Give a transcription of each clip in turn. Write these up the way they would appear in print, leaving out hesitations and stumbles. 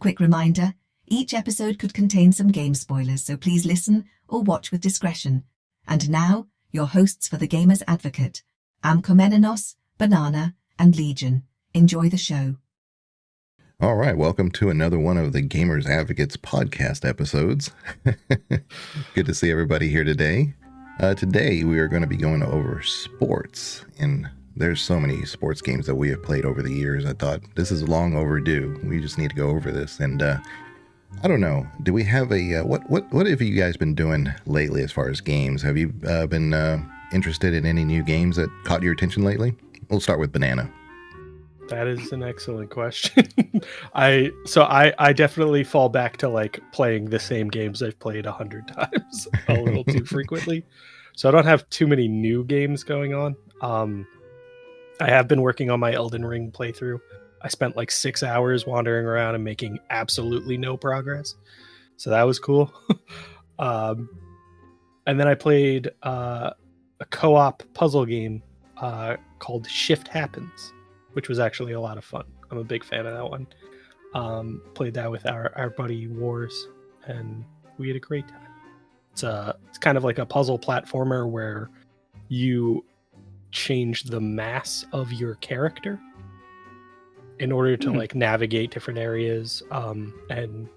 quick reminder, each episode could contain some game spoilers, so please listen or watch with discretion. And now, your hosts for The Gamer's Advocate, AMKomnenos, Banana, and Legion. Enjoy the show. All right, welcome to another one of the Gamers Advocates podcast episodes. Good to see everybody here today. Today we are going to be going over sports, and there's so many sports games that we have played over the years. I thought this is long overdue. We just need to go over this, and I don't know. Do we have a what have you guys been doing lately as far as games? Have you been interested in any new games that caught your attention lately? We'll start with Banana. That is an excellent question. I definitely fall back to like playing the same games I've played 100 times a little too frequently. So I don't have too many new games going on. I have been working on my Elden Ring playthrough. I spent like 6 hours wandering around and making absolutely no progress. So that was cool. And then I played a co-op puzzle game called Shift Happens, which was actually a lot of fun. I'm a big fan of that one. Played that with our buddy Wars, and we had a great time. It's kind of like a puzzle platformer where you change the mass of your character in order to like navigate different areas and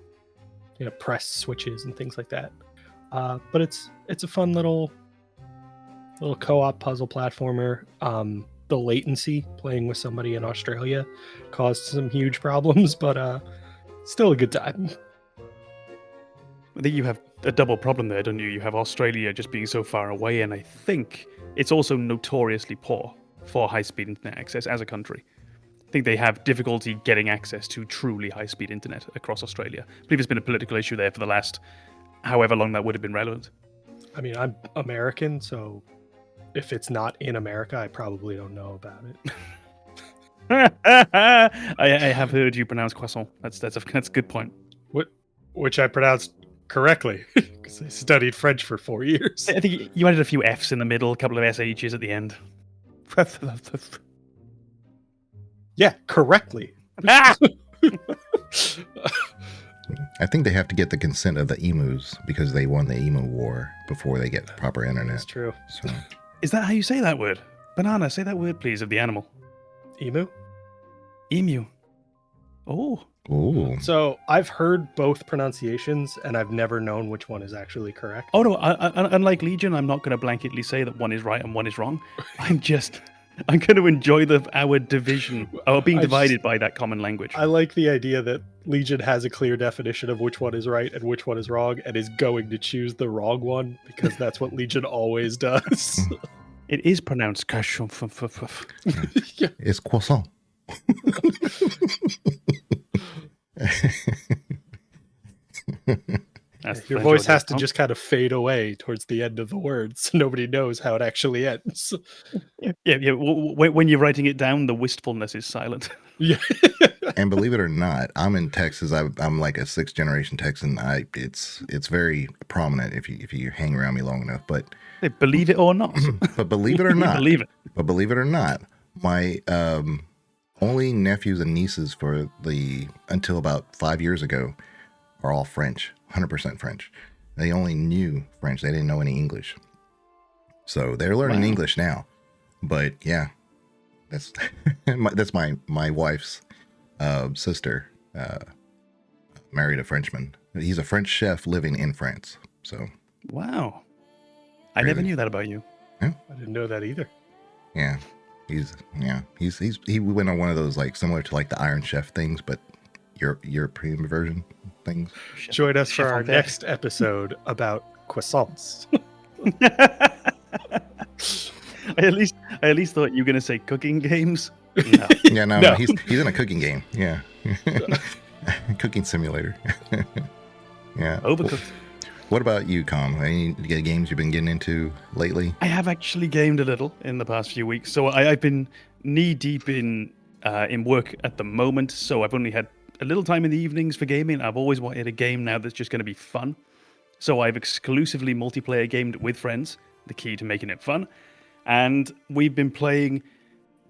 press switches and things like that. But it's a fun little co-op puzzle platformer. The latency playing with somebody in Australia caused some huge problems, but still a good time. I think you have a double problem there, don't you? You have Australia just being so far away, and I think it's also notoriously poor for high-speed internet access as a country. I think they have difficulty getting access to truly high-speed internet across Australia. I believe it's been a political issue there for the last however long that would have been relevant. I mean, I'm American, so if it's not in America, I probably don't know about it. I have heard you pronounce croissant. That's a good point. Which I pronounced correctly because I studied French for 4 years. I think you added a few F's in the middle, a couple of SHs at the end. Yeah, correctly. I think they have to get the consent of the emus because they won the emu war before they get proper internet. That's true. So. Is that how you say that word? Banana, say that word, please, of the animal. Emu? Emu. Oh. Ooh. So I've heard both pronunciations, and I've never known which one is actually correct. Oh, no, unlike Legion, I'm not going to blanketly say that one is right and one is wrong. I'm going to enjoy our division, or being divided by that common language. I like the idea that Legion has a clear definition of which one is right and which one is wrong, and is going to choose the wrong one, because that's what Legion always does. It is pronounced croissant. Yeah. It's croissant. Your voice has to just kind of fade away towards the end of the word, so nobody knows how it actually ends. Yeah. When you're writing it down, the wistfulness is silent. Yeah. And believe it or not, I'm in Texas. I'm like a sixth generation Texan. It's very prominent if you hang around me long enough. But believe it or not. But believe it or not, believe it. But believe it or not, my only nephews and nieces until about 5 years ago are all French, 100% French. They only knew French. They didn't know any English. So they're learning English now. But yeah, that's my wife's sister married a Frenchman. He's a French chef living in France. So wow, I never knew that about you. Yeah. I didn't know that either. Yeah, he went on one of those like similar to like the Iron Chef things, but European version things. Join us for our next episode about croissants. I at least thought you were going to say cooking games. No. Yeah, no. He's in a cooking game. Yeah, cooking simulator. Yeah, overcooked. What about you, Com? Any games you've been getting into lately? I have actually gamed a little in the past few weeks. So I've been knee deep in work at the moment. So I've only had a little time in the evenings for gaming. I've always wanted a game now that's just going to be fun. So I've exclusively multiplayer gamed with friends, the key to making it fun. And we've been playing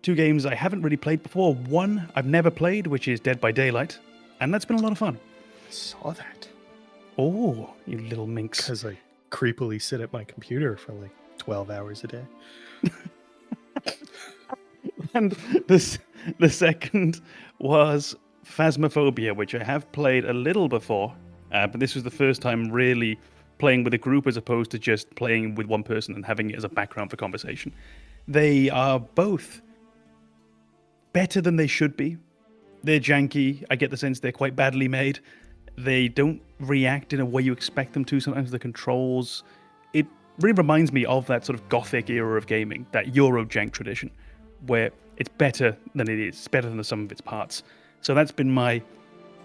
two games I haven't really played before. One I've never played, which is Dead by Daylight. And that's been a lot of fun. Saw that Oh, you little minx. because I creepily sit at my computer for like 12 hours a day. And the second was Phasmophobia, which I have played a little before, but this was the first time really playing with a group as opposed to just playing with one person and having it as a background for conversation. They are both better than they should be. They're janky. I get the sense they're quite badly made. They don't react in a way you expect them to. Sometimes the controls... It really reminds me of that sort of gothic era of gaming, that Eurojank tradition, where it's better than it is. It's better than the sum of its parts. So that's been my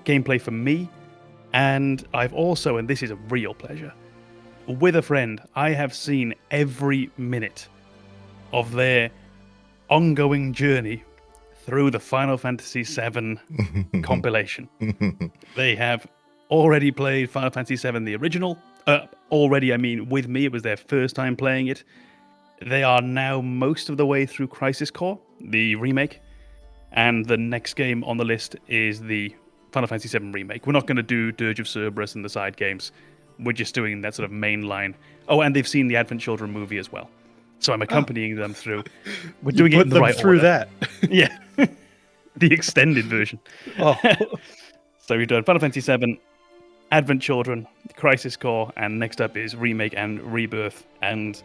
gameplay for me. And I've also, and this is a real pleasure, with a friend, I have seen every minute of their ongoing journey through the Final Fantasy VII compilation. They have already played Final Fantasy VII, the original. Already, I mean, with me, it was their first time playing it. They are now most of the way through Crisis Core, the remake. And the next game on the list is the Final Fantasy VII remake. We're not going to do Dirge of Cerberus and the side games. We're just doing that sort of main line. Oh, and they've seen the Advent Children movie as well. So I'm accompanying them through. We're doing it in the right through order. that. Yeah. The extended version. Oh, So we've done Final Fantasy VII, Advent Children, Crisis Core, and next up is Remake and Rebirth. And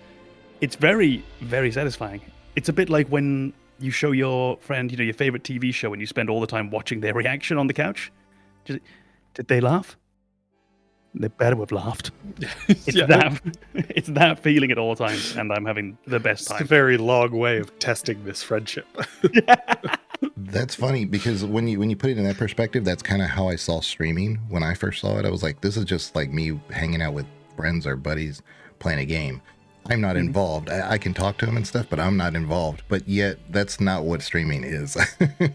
it's very, very satisfying. It's a bit like when you show your friend, your favorite TV show, and you spend all the time watching their reaction on the couch. Did they laugh? They better have laughed. It's yeah. it's that feeling at all times, and I'm having the best It's a time. very long way of testing this friendship. That's funny because when you put it in that perspective, that's kind of how I saw streaming. When I first saw it, I was like, this is just like me hanging out with friends or buddies playing a game. I'm not involved. I can talk to them and stuff, but I'm not involved. But yet, that's not what streaming is.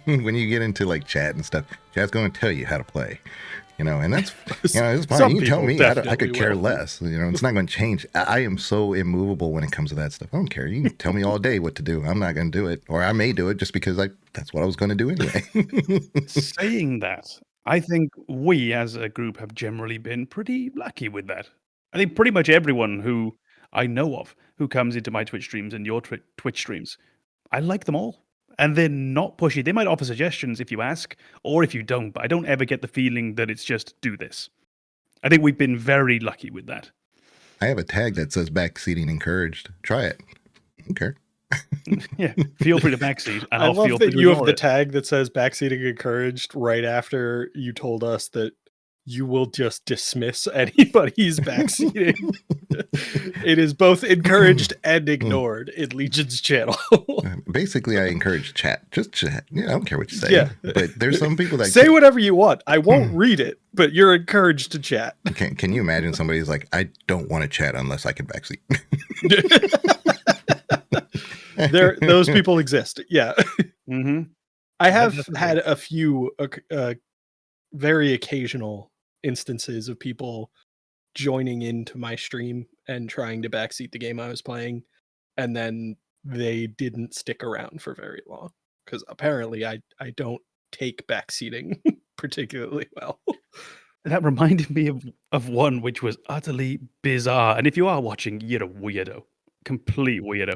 When you get into like chat and stuff, chat's going to tell you how to play. And that's, it's fine. Some You can tell people me, I could definitely care will. less. It's not going to change. I am so immovable when it comes to that stuff. I don't care. You can tell me all day what to do. I'm not going to do it. Or I may do it just because that's what I was going to do anyway. Saying that, I think we as a group have generally been pretty lucky with that. I think pretty much everyone who I know of who comes into my Twitch streams and your Twitch streams, I like them all. And they're not pushy. They might offer suggestions if you ask, or if you don't, but I don't ever get the feeling that it's just do this. I think we've been very lucky with that. I have a tag that says backseating encouraged. Try it. Okay. Yeah, feel free to backseat, and I I'll feel love free that to you have ignore the it. tag that says backseating encouraged right after you told us that you will just dismiss anybody's backseating. It is both encouraged and ignored in Legion's channel. Basically, I encourage chat. Just chat. Yeah, I don't care what you say. Yeah. But there's some people that Say whatever you want. I won't read it, but you're encouraged to chat. Can you imagine somebody's like, I don't want to chat unless I can backseat. Those people exist. Yeah. Mm-hmm. I have definitely. had a few very occasional instances of people joining into my stream and trying to backseat the game I was playing, and then they didn't stick around for very long because apparently I don't take backseating particularly well. That reminded me of one which was utterly bizarre. And if you are watching, you're a weirdo. Complete weirdo.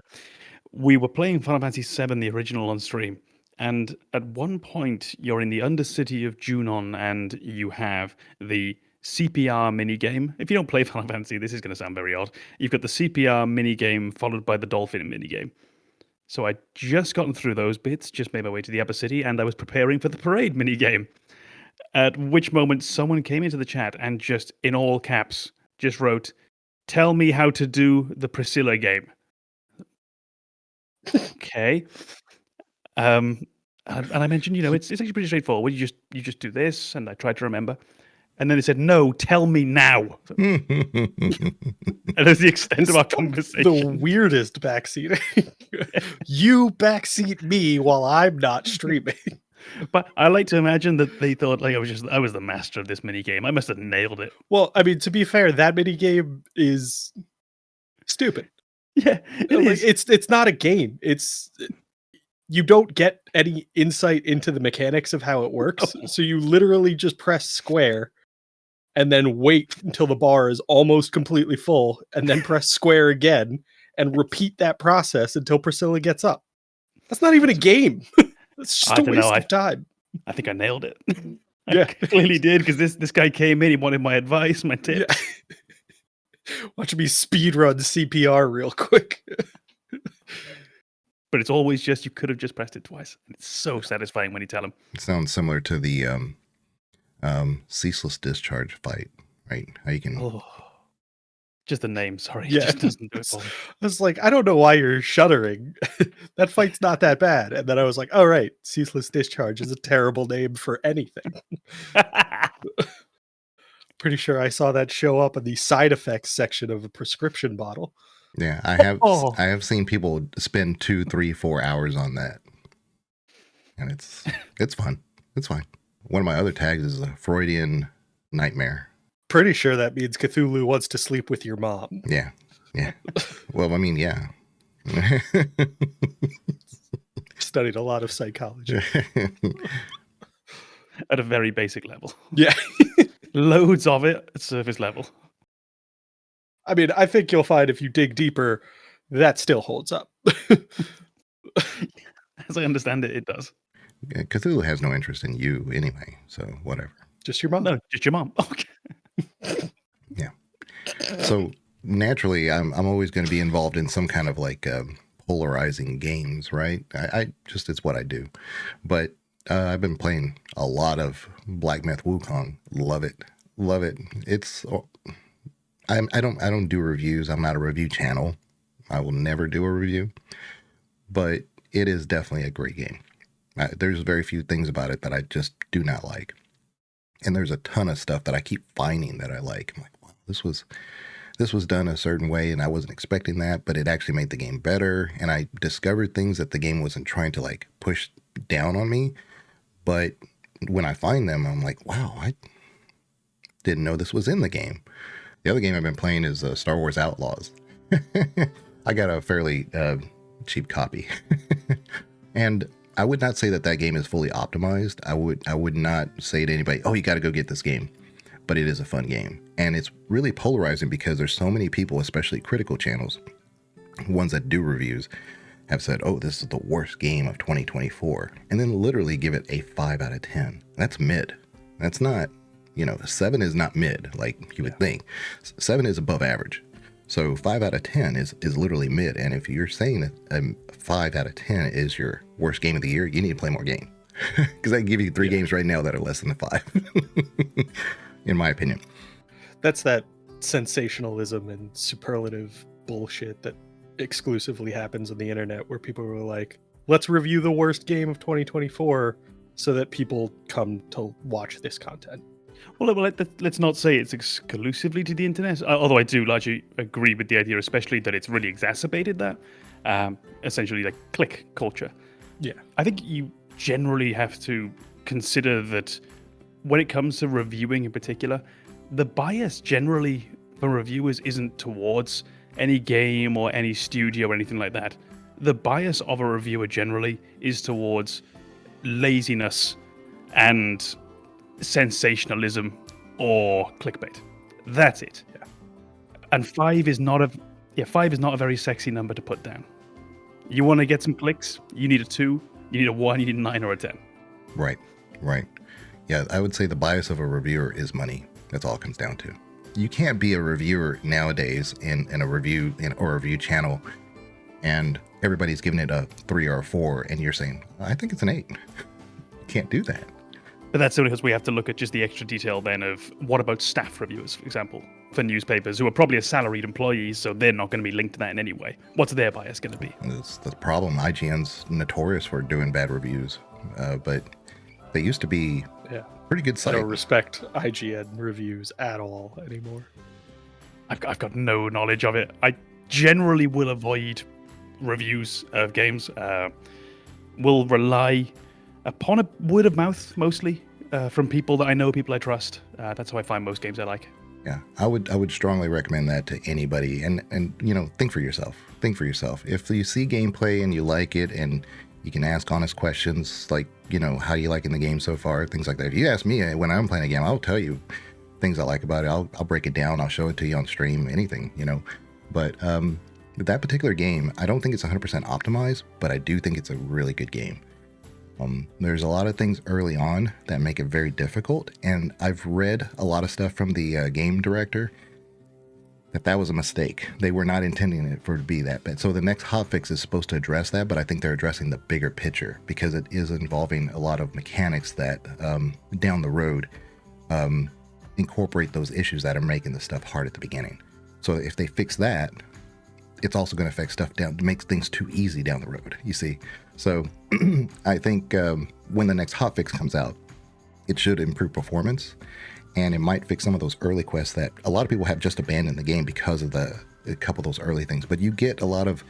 We were playing Final Fantasy VII, the original, on stream. And at one point, you're in the Undercity of Junon, and you have the CPR minigame. If you don't play Final Fantasy, this is going to sound very odd. You've got the CPR minigame followed by the Dolphin minigame. So I'd just gotten through those bits, just made my way to the upper city, and I was preparing for the parade minigame. At which moment, someone came into the chat and just, in all caps, just wrote, "Tell me how to do the Priscilla game." Okay. And I mentioned, it's actually pretty straightforward. You just do this, and I tried to remember. And then they said, "No, tell me now." And that's the extent of our conversation. The weirdest backseating. You backseat me while I'm not streaming. But I like to imagine that they thought like I was the master of this mini game. I must have nailed it. Well, I mean, to be fair, that mini game is stupid. Yeah, it is. It's not a game. you don't get any insight into the mechanics of how it works. So you literally just press square and then wait until the bar is almost completely full and then press square again and repeat that process until Priscilla gets up. That's not even a game. It's just I a don't know, waste of time. I think I nailed it. Yeah. I clearly did, because this guy came in, he wanted my advice, my tips. Watch me speedrun CPR real quick. But it's always just, you could have just pressed it twice. And it's so satisfying when you tell him. It sounds similar to the ceaseless discharge fight, right? How you can. Oh, just the name, sorry. Yeah. It just doesn't do it for me. I was like, I don't know why you're shuddering. That fight's not that bad. And then I was like, oh, right. Ceaseless discharge is a terrible name for anything. Pretty sure I saw that show up in the side effects section of a prescription bottle. Yeah, I have seen people spend 2, 3, 4 hours on that, and it's fun. It's fine. One of my other tags is a Freudian nightmare. Pretty sure that means Cthulhu wants to sleep with your mom. Yeah. Well, I mean, yeah. Studied a lot of psychology. At a very basic level. Yeah. Loads of it at surface level. I mean, I think you'll find if you dig deeper, that still holds up. As I understand it, it does. Cthulhu has no interest in you anyway, so whatever. Just your mom. No, just your mom. Okay. Yeah. So naturally, I'm always going to be involved in some kind of like polarizing games, right? I just, it's what I do. But I've been playing a lot of Black Myth Wukong. Love it. It's I don't do reviews. I'm not a review channel. I will never do a review. But it is definitely a great game. There's very few things about it that I just do not like. And there's a ton of stuff that I keep finding that I like. I'm like, wow, this was done a certain way and I wasn't expecting that, but it actually made the game better. And I discovered things that the game wasn't trying to like push down on me. But when I find them, I'm like, wow, I didn't know this was in the game. The other game I've been playing is Star Wars Outlaws. I got a fairly cheap copy. And I would not say that game is fully optimized. I would not say to anybody, oh, you got to go get this game. But it is a fun game. And it's really polarizing because there's so many people, especially critical channels, ones that do reviews, have said, oh, this is the worst game of 2024. And then literally give it a 5 out of 10. That's mid. That's not, 7 is not mid, like you would think. 7 is above average. So 5 out of 10 is literally mid. And if you're saying that 5 out of 10 is your worst game of the year, you need to play more game. Because I can give you 3 games right now that are less than a 5, in my opinion. That's that sensationalism and superlative bullshit that exclusively happens on the internet, where people are like, let's review the worst game of 2024 so that people come to watch this content. Well, let's not say it's exclusively to the internet, although I do largely agree with the idea, especially that it's really exacerbated that, essentially like click culture. Yeah. I think you generally have to consider that when it comes to reviewing in particular, the bias generally for reviewers isn't towards any game or any studio or anything like that. The bias of a reviewer generally is towards laziness and sensationalism or clickbait. That's it. Yeah. And 5 is not a very sexy number to put down. You want to get some clicks, you need a 2, you need a 1, you need a 9 or a 10. Right. Yeah, I would say the bias of a reviewer is money. That's all it comes down to. You can't be a reviewer nowadays in a review or a review channel and everybody's giving it a 3 or a 4 and you're saying, I think it's an 8. You can't do that. But that's only because we have to look at just the extra detail then of what about staff reviewers, for example, for newspapers who are probably a salaried employees, so they're not going to be linked to that in any way. What's their bias going to be? That's the problem. IGN's notorious for doing bad reviews, but they used to be pretty good I site. don't respect IGN reviews at all anymore. I've got no knowledge of it. I generally will avoid reviews of games. Will rely upon a word of mouth mostly from people that I know, people I trust. That's how I find most games I like. Yeah, I would strongly recommend that to anybody. And think for yourself. Think for yourself. If you see gameplay and you like it and You can ask honest questions like, how you liking the game so far, things like that. If you ask me when I'm playing a game, I'll tell you things I like about it. I'll break it down. I'll show it to you on stream, anything, But with that particular game, I don't think it's 100% optimized, but I do think it's a really good game. There's a lot of things early on that make it very difficult, and I've read a lot of stuff from the game director that was a mistake. They were not intending it for it to be that bad. So the next hotfix is supposed to address that, but I think they're addressing the bigger picture because it is involving a lot of mechanics that down the road incorporate those issues that are making the stuff hard at the beginning. So if they fix that, it's also going to affect stuff makes things too easy down the road, you see. So I think when the next hotfix comes out, it should improve performance, and it might fix some of those early quests that a lot of people have just abandoned the game because of a couple of those early things. But you get a lot of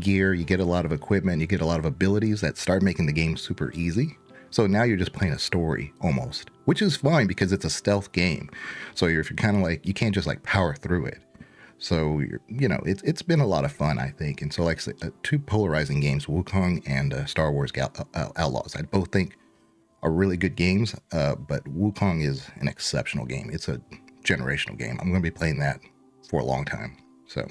gear, you get a lot of equipment, you get a lot of abilities that start making the game super easy. So now you're just playing a story almost, which is fine because it's a stealth game. So if you're kind of like, you can't just like power through it. So, it's been a lot of fun, I think. And so, like, two polarizing games, Wukong and Star Wars Outlaws, I both think are really good games, but Wukong is an exceptional game. It's a generational game. I'm going to be playing that for a long time. So,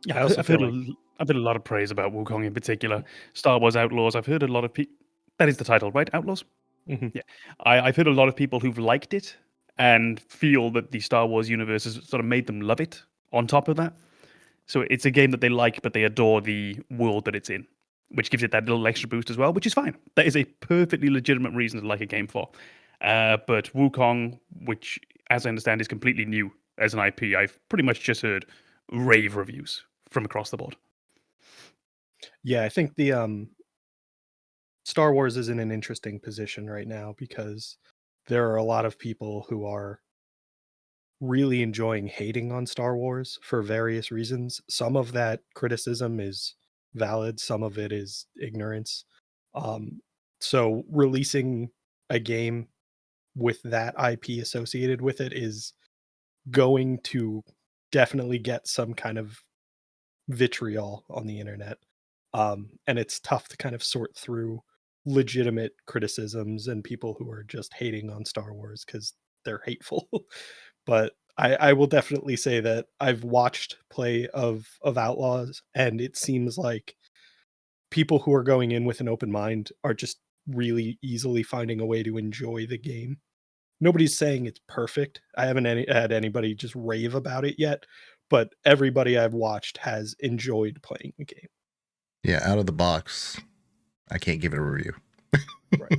yeah, I've heard a lot of praise about Wukong in particular. Star Wars Outlaws, I've heard a lot of people. That is the title, right? Outlaws? Mm-hmm. Yeah. I've heard a lot of people who've liked it and feel that the Star Wars universe has sort of made them love it on top of that. So it's a game that they like, but they adore the world that it's in, which gives it that little extra boost as well, which is fine. That is a perfectly legitimate reason to like a game for. But Wukong, which, as I understand, is completely new as an IP, I've pretty much just heard rave reviews from across the board. Yeah, I think the Star Wars is in an interesting position right now because there are a lot of people who are really enjoying hating on Star Wars for various reasons. Some of that criticism is valid, some of it is ignorance. So releasing a game with that IP associated with it is going to definitely get some kind of vitriol on the internet. And it's tough to kind of sort through legitimate criticisms and people who are just hating on Star Wars because they're hateful. But I will definitely say that I've watched play of Outlaws, and it seems like people who are going in with an open mind are just really easily finding a way to enjoy the game. Nobody's saying it's perfect. I haven't had anybody just rave about it yet, but everybody I've watched has enjoyed playing the game. Yeah, out of the box, I can't give it a review. Right.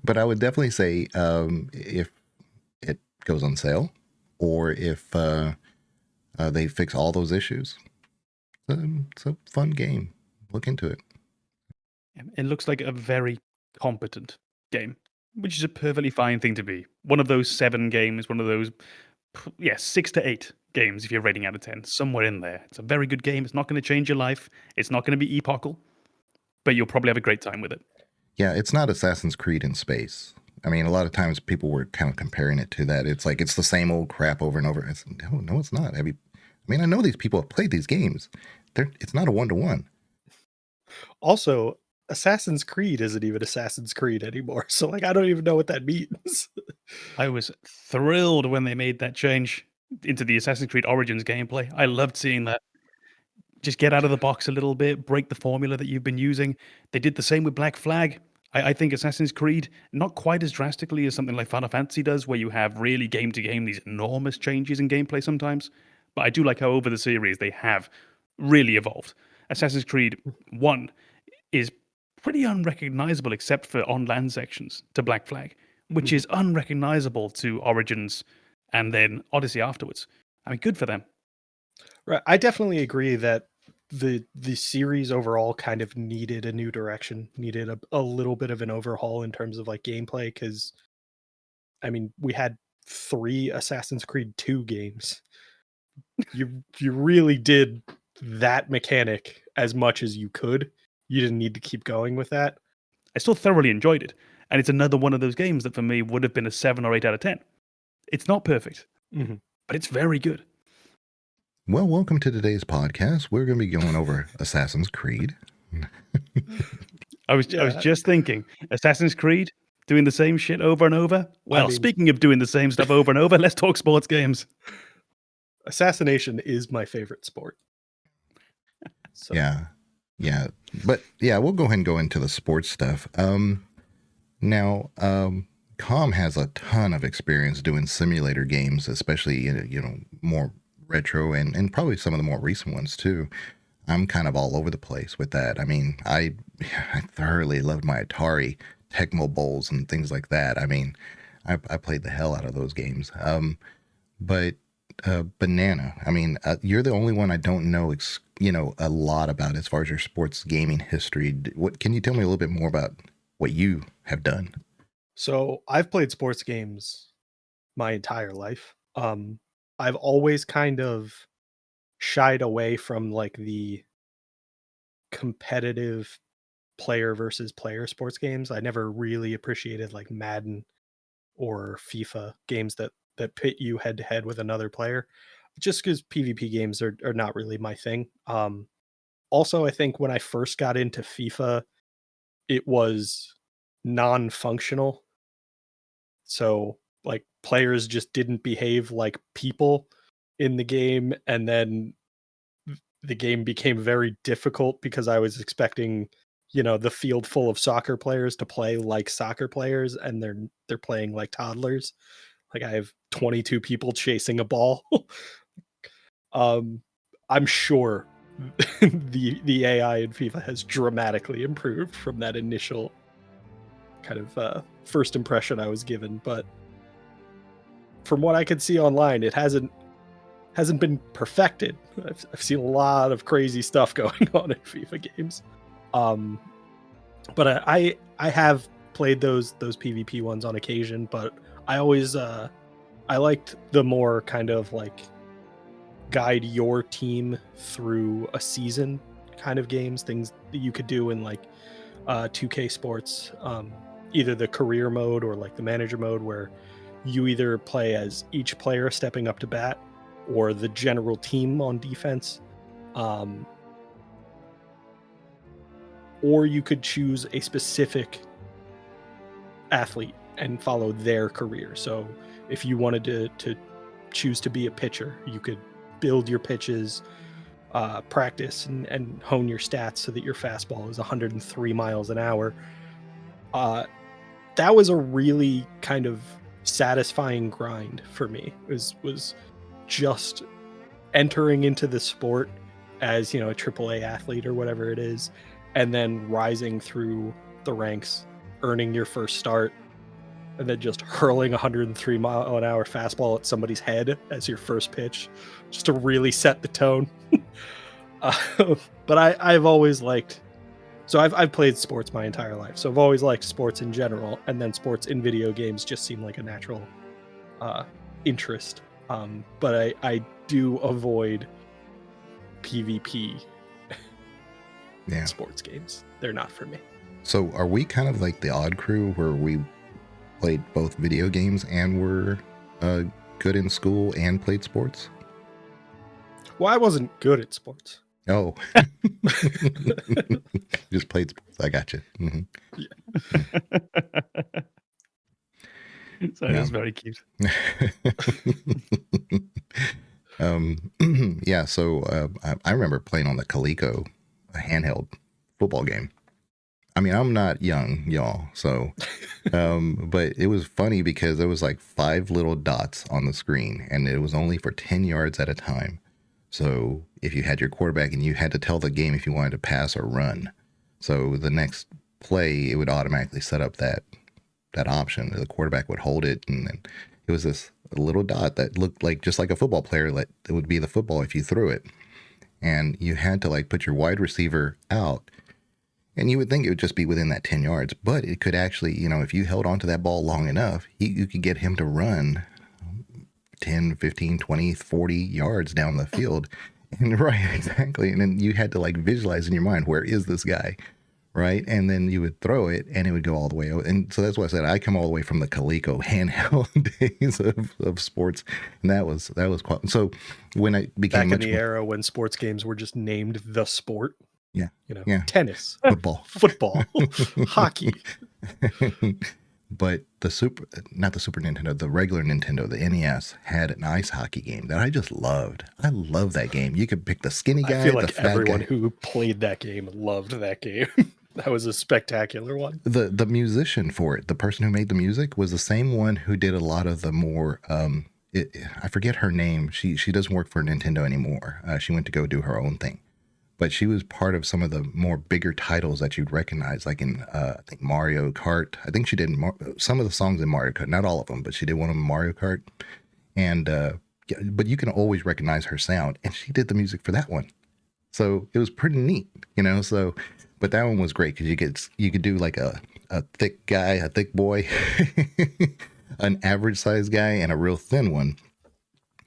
But I would definitely say if it goes on sale or if they fix all those issues, it's a fun game. Look into it. It looks like a very competent game, which is a perfectly fine thing to be. One of those 7 games, one of those, 6 to 8 games if you're rating out of 10, somewhere in there. It's a very good game. It's not going to change your life. It's not going to be epochal, but you'll probably have a great time with it. Yeah, it's not Assassin's Creed in space. I mean, a lot of times people were kind of comparing it to that. It's like it's the same old crap over and over. No, it's not. I know these people have played these games. It's not a 1-to-1. Also, Assassin's Creed isn't even Assassin's Creed anymore. So, I don't even know what that means. I was thrilled when they made that change into the Assassin's Creed Origins gameplay. I loved seeing that. Just get out of the box a little bit, break the formula that you've been using. They did the same with Black Flag. I think Assassin's Creed, not quite as drastically as something like Final Fantasy does, where you have really game to game these enormous changes in gameplay sometimes. But I do like how over the series they have really evolved. Assassin's Creed 1 is pretty unrecognizable except for on-land sections to Black Flag, which is unrecognizable to Origins and then Odyssey afterwards. I mean, good for them. Right. I definitely agree that the series overall kind of needed a new direction, needed a little bit of an overhaul in terms of gameplay, because we had 3 Assassin's Creed 2 games. You really did that mechanic as much as you could. You didn't need to keep going with that. I still thoroughly enjoyed it, and it's another one of those games that for me would have been a 7 or 8 out of 10. It's not perfect, but it's very good. Well, welcome to today's podcast. We're going to be going over Assassin's Creed. I was just thinking, Assassin's Creed doing the same shit over and over. Well, speaking of doing the same stuff over and over, let's talk sports games. Assassination is my favorite sport. So. Yeah. But yeah, we'll go ahead and go into the sports stuff. Now, Com has a ton of experience doing simulator games, especially, more retro and probably some of the more recent ones too. I'm kind of all over the place with that. I mean, I thoroughly loved my Atari Tecmo Bowls and things like that. I mean, I played the hell out of those games. But Banana, I mean, you're the only one I don't know, a lot about as far as your sports gaming history. What can you tell me a little bit more about what you have done? So I've played sports games my entire life. I've always kind of shied away from like the competitive player versus player sports games. I never really appreciated like Madden or FIFA games that pit you head to head with another player, just because PvP games are not really my thing. Also, I think when I first got into FIFA, it was non-functional. So like players just didn't behave like people in the game, and then the game became very difficult because I was expecting, the field full of soccer players to play like soccer players, and they're playing like toddlers. Like I have 22 people chasing a ball. I'm sure the AI in FIFA has dramatically improved from that initial kind of first impression I was given, but from what I could see online, it hasn't been perfected. I've seen a lot of crazy stuff going on in FIFA games. But I have played those PvP ones on occasion, but I always I liked the more kind of like guide your team through a season kind of games, things that you could do in like 2K Sports, either the career mode or like the manager mode, where you either play as each player stepping up to bat or the general team on defense. Or you could choose a specific athlete and follow their career. So if you wanted to choose to be a pitcher, you could build your pitches, practice and hone your stats so that your fastball is 103 miles an hour. That was a really kind of satisfying grind for me. It was just entering into the sport as, a AAA athlete or whatever it is, and then rising through the ranks, earning your first start, and then just hurling 103 mile an hour fastball at somebody's head as your first pitch, just to really set the tone. But I've always liked, so I've played sports my entire life, so I've always liked sports in general, and then sports in video games just seemed like a natural interest. But I do avoid PvP sports games. They're not for me. So are we kind of like the odd crew where we played both video games and were good in school and played sports? Well, I wasn't good at sports. Oh. Just played sports. I got you. Mm-hmm. Yeah. So that's very cute. Yeah, so I remember playing on the Coleco, a handheld football game. I mean, I'm not young, y'all, so, but it was funny because there was like 5 little dots on the screen, and it was only for 10 yards at a time. So if you had your quarterback and you had to tell the game if you wanted to pass or run, so the next play, it would automatically set up that option. The quarterback would hold it, and then it was this little dot that looked like just like a football player. Like it would be the football if you threw it, and you had to like put your wide receiver out. And you would think it would just be within that 10 yards, but it could actually, if you held onto that ball long enough, you could get him to run 10, 15, 20, 40 yards down the field. And right, exactly. And then you had to like visualize in your mind, where is this guy? Right. And then you would throw it and it would go all the way out. And so that's why I said I come all the way from the Coleco handheld days of sports. And that was quite, so when I became back in the era when sports games were just named The Sport. Yeah. You know, Yeah. tennis, Football. football, hockey. But not the Super Nintendo, the regular Nintendo, the NES had an ice hockey game that I just loved. I love that game. You could pick the skinny guy, I feel the like fat everyone guy. who played that game loved that game. That was a spectacular one. The musician for it, the person who made the music, was the same one who did a lot of the more I forget her name. She doesn't work for Nintendo anymore. She went to go do her own thing. But she was part of some of the more bigger titles that you'd recognize, like in, I think, Mario Kart. I think she did some of the songs in Mario Kart, not all of them, but she did one of them in Mario Kart. And, but you can always recognize her sound, and she did the music for that one. So it was pretty neat, you know? So, but that one was great because you could do like a thick guy, a thick boy, an average sized guy, and a real thin one.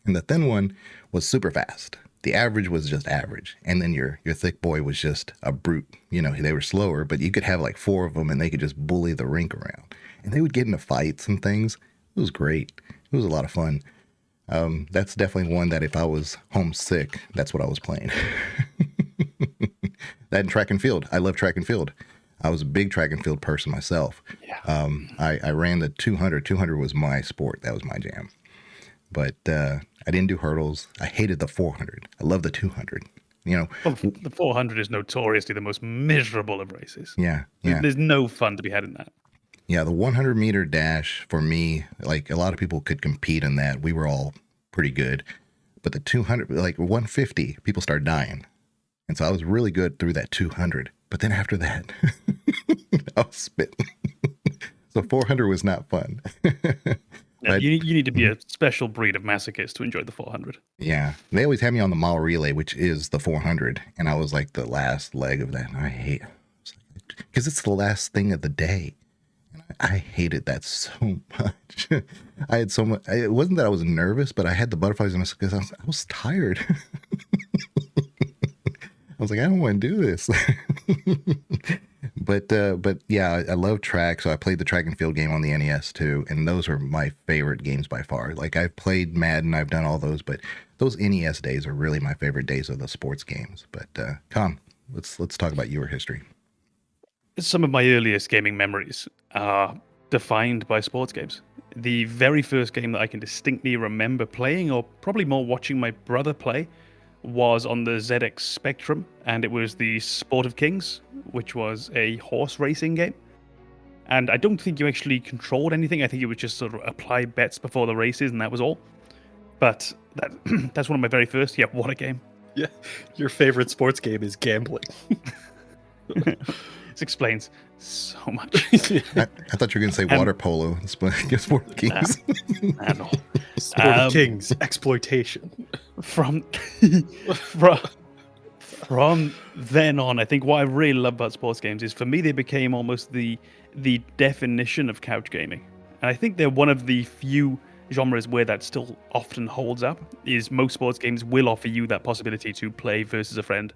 And the thin one was super fast. The average was just average. And then your thick boy was just a brute. You know, they were slower, but you could have like 4 of them and they could just bully the rink around. And they would get into fights and things. It was great. It was a lot of fun. That's definitely one that if I was homesick, that's what I was playing. That and track and field. I love track and field. I was a big track and field person myself. Yeah. I ran the 200. 200 was my sport. That was my jam. But I didn't do hurdles. I hated the 400. I love the 200. You know, Well, the 400 is notoriously the most miserable of races. yeah. There's no fun to be had in that. Yeah, the 100-meter dash for me, like a lot of people could compete in that. We were all pretty good. But the 200, like 150, people started dying. And so I was really good through that 200. But then after that, I was spitting. So 400 was not fun. Yeah, you need to be a special breed of masochist to enjoy the 400. Yeah. They always had me on the mile relay, which is the 400. And I was like the last leg of that. And I hate it. Because it's the last thing of the day. And I hated that so much. I had so much. It wasn't that I was nervous, but I had the butterflies in my because I was tired. I was like, I don't want to do this. But yeah, I love track. So I played the track and field game on the NES too. And those are my favorite games by far. Like I've played Madden, I've done all those, but those NES days are really my favorite days of the sports games. But Tom, let's talk about your history. Some of my earliest gaming memories are defined by sports games. The very first game that I can distinctly remember playing, or probably more watching my brother play, was on the ZX Spectrum, and it was the Sport of Kings, which was a horse racing game. And I don't think you actually controlled anything. I think it was just sort of apply bets before the races, and that was all. But that's one of my very first. Yeah, what a game. Yeah. Your favorite sports game is gambling. This explains so much. I thought you were going to say water polo. Sport Kings. No. Sport of Kings, exploitation. From then on, I think what I really love about sports games is, for me, they became almost the definition of couch gaming. And I think they're one of the few genres where that still often holds up, is most sports games will offer you that possibility to play versus a friend.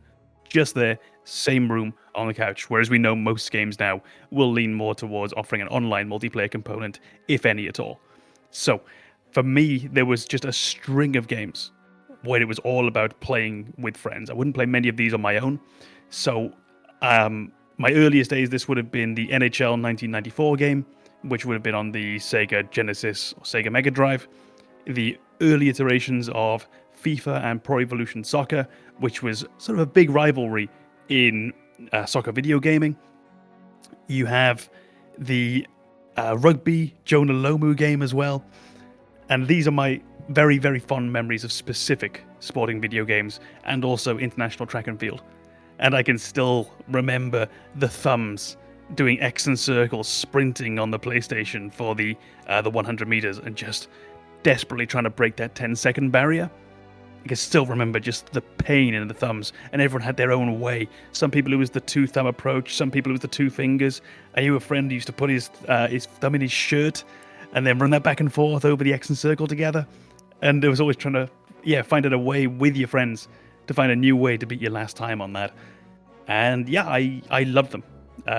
Just there, same room, on the couch. Whereas we know most games now will lean more towards offering an online multiplayer component, if any at all. So, for me, there was just a string of games where it was all about playing with friends. I wouldn't play many of these on my own. So, my earliest days, this would have been the NHL 1994 game, which would have been on the Sega Genesis or Sega Mega Drive. The early iterations of FIFA and Pro Evolution Soccer, which was sort of a big rivalry in soccer video gaming. You have the rugby Jonah Lomu game as well. And these are my very, very fond memories of specific sporting video games, and also international track and field. And I can still remember the thumbs doing X and circles, sprinting on the PlayStation for the 100 meters, and just desperately trying to break that 10-second barrier. I can still remember just the pain in the thumbs, and everyone had their own way. Some people it was the 2-thumb approach, some people it was the 2 fingers. I knew a friend who used to put his thumb in his shirt and then run that back and forth over the X and circle together. And it was always trying to, find a way with your friends to find a new way to beat your last time on that. And yeah, I love them.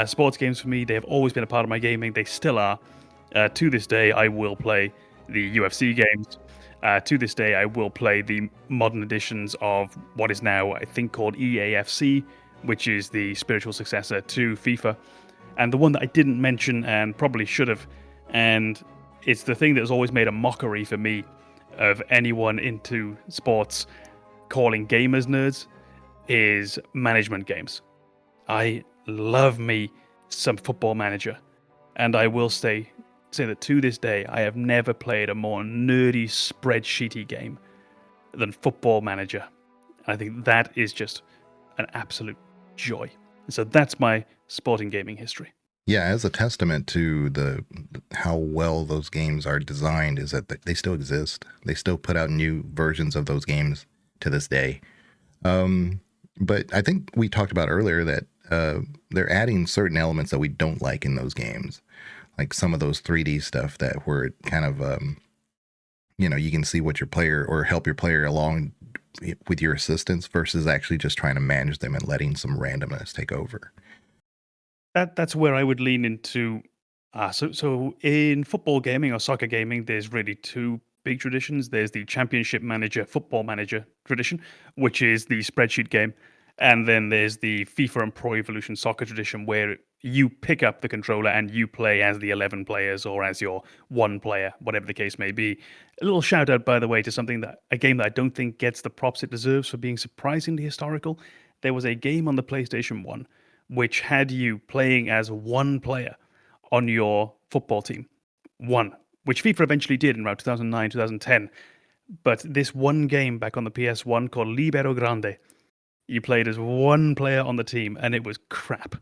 Sports games for me, they have always been a part of my gaming. They still are. To this day, I will play the UFC games. To this day, I will play the modern editions of what is now, I think, called EAFC, which is the spiritual successor to FIFA. And the one that I didn't mention and probably should have, and it's the thing that has always made a mockery for me of anyone into sports calling gamers nerds, is management games. I love me some Football Manager, and I will say that to this day, I have never played a more nerdy, spreadsheety game than Football Manager. And I think that is just an absolute joy. So that's my sporting gaming history. Yeah, as a testament to how well those games are designed, is that they still exist. They still put out new versions of those games to this day. But I think we talked about earlier that they're adding certain elements that we don't like in those games, like some of those 3D stuff that were kind of, you can see what your player or help your player along with your assistance versus actually just trying to manage them and letting some randomness take over. That's where I would lean into. So in football gaming or soccer gaming, there's really two big traditions. There's the Championship Manager, Football Manager tradition, which is the spreadsheet game. And then there's the FIFA and Pro Evolution Soccer tradition, where you pick up the controller and you play as the 11 players or as your one player, whatever the case may be. A little shout out, by the way, to a game that I don't think gets the props it deserves for being surprisingly historical. There was a game on the PlayStation 1 which had you playing as one player on your football team. One, which FIFA eventually did in around 2009, 2010. But this one game back on the PS1 called Libero Grande, you played as one player on the team, and it was crap.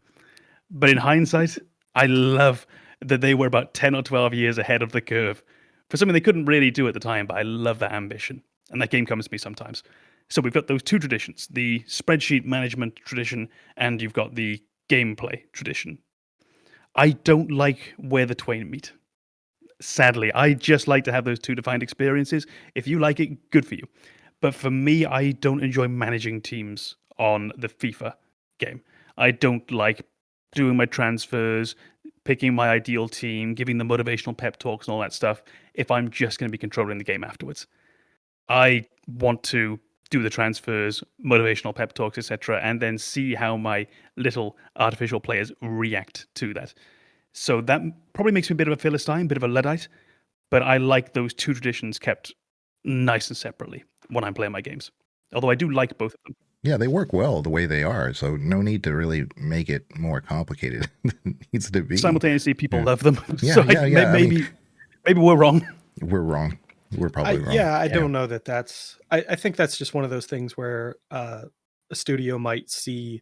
But in hindsight, I love that they were about 10 or 12 years ahead of the curve for something they couldn't really do at the time, but I love that ambition. And that game comes to me sometimes. So we've got those two traditions, the spreadsheet management tradition, and you've got the gameplay tradition. I don't like where the twain meet. Sadly, I just like to have those two defined experiences. If you like it, good for you. But for me, I don't enjoy managing teams on the FIFA game. I don't like doing my transfers, picking my ideal team, giving the motivational pep talks and all that stuff if I'm just going to be controlling the game afterwards. I want to do the transfers, motivational pep talks, etc., and then see how my little artificial players react to that. So that probably makes me a bit of a Philistine, bit of a Luddite, but I like those two traditions kept nice and separately when I'm playing my games. Although I do like both of them. Yeah, they work well the way they are, so no need to really make it more complicated than it needs to be. Simultaneously, people love them. Yeah, so maybe we're wrong. We're wrong. We're probably wrong. Yeah, I don't know that that's... I think that's just one of those things where a studio might see,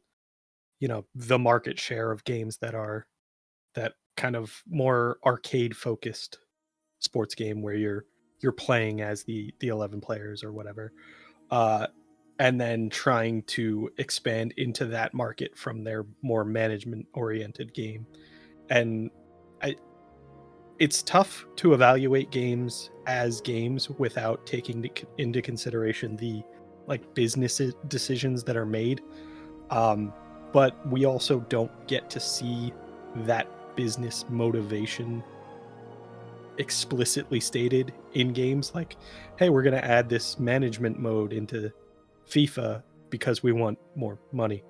the market share of games that are that kind of more arcade-focused sports game where you're playing as the 11 players or whatever, and then trying to expand into that market from their more management-oriented game. And it's tough to evaluate games as games without taking into consideration the business decisions that are made. But we also don't get to see that business motivation explicitly stated in games. Like, hey, we're going to add this management mode into FIFA because we want more money.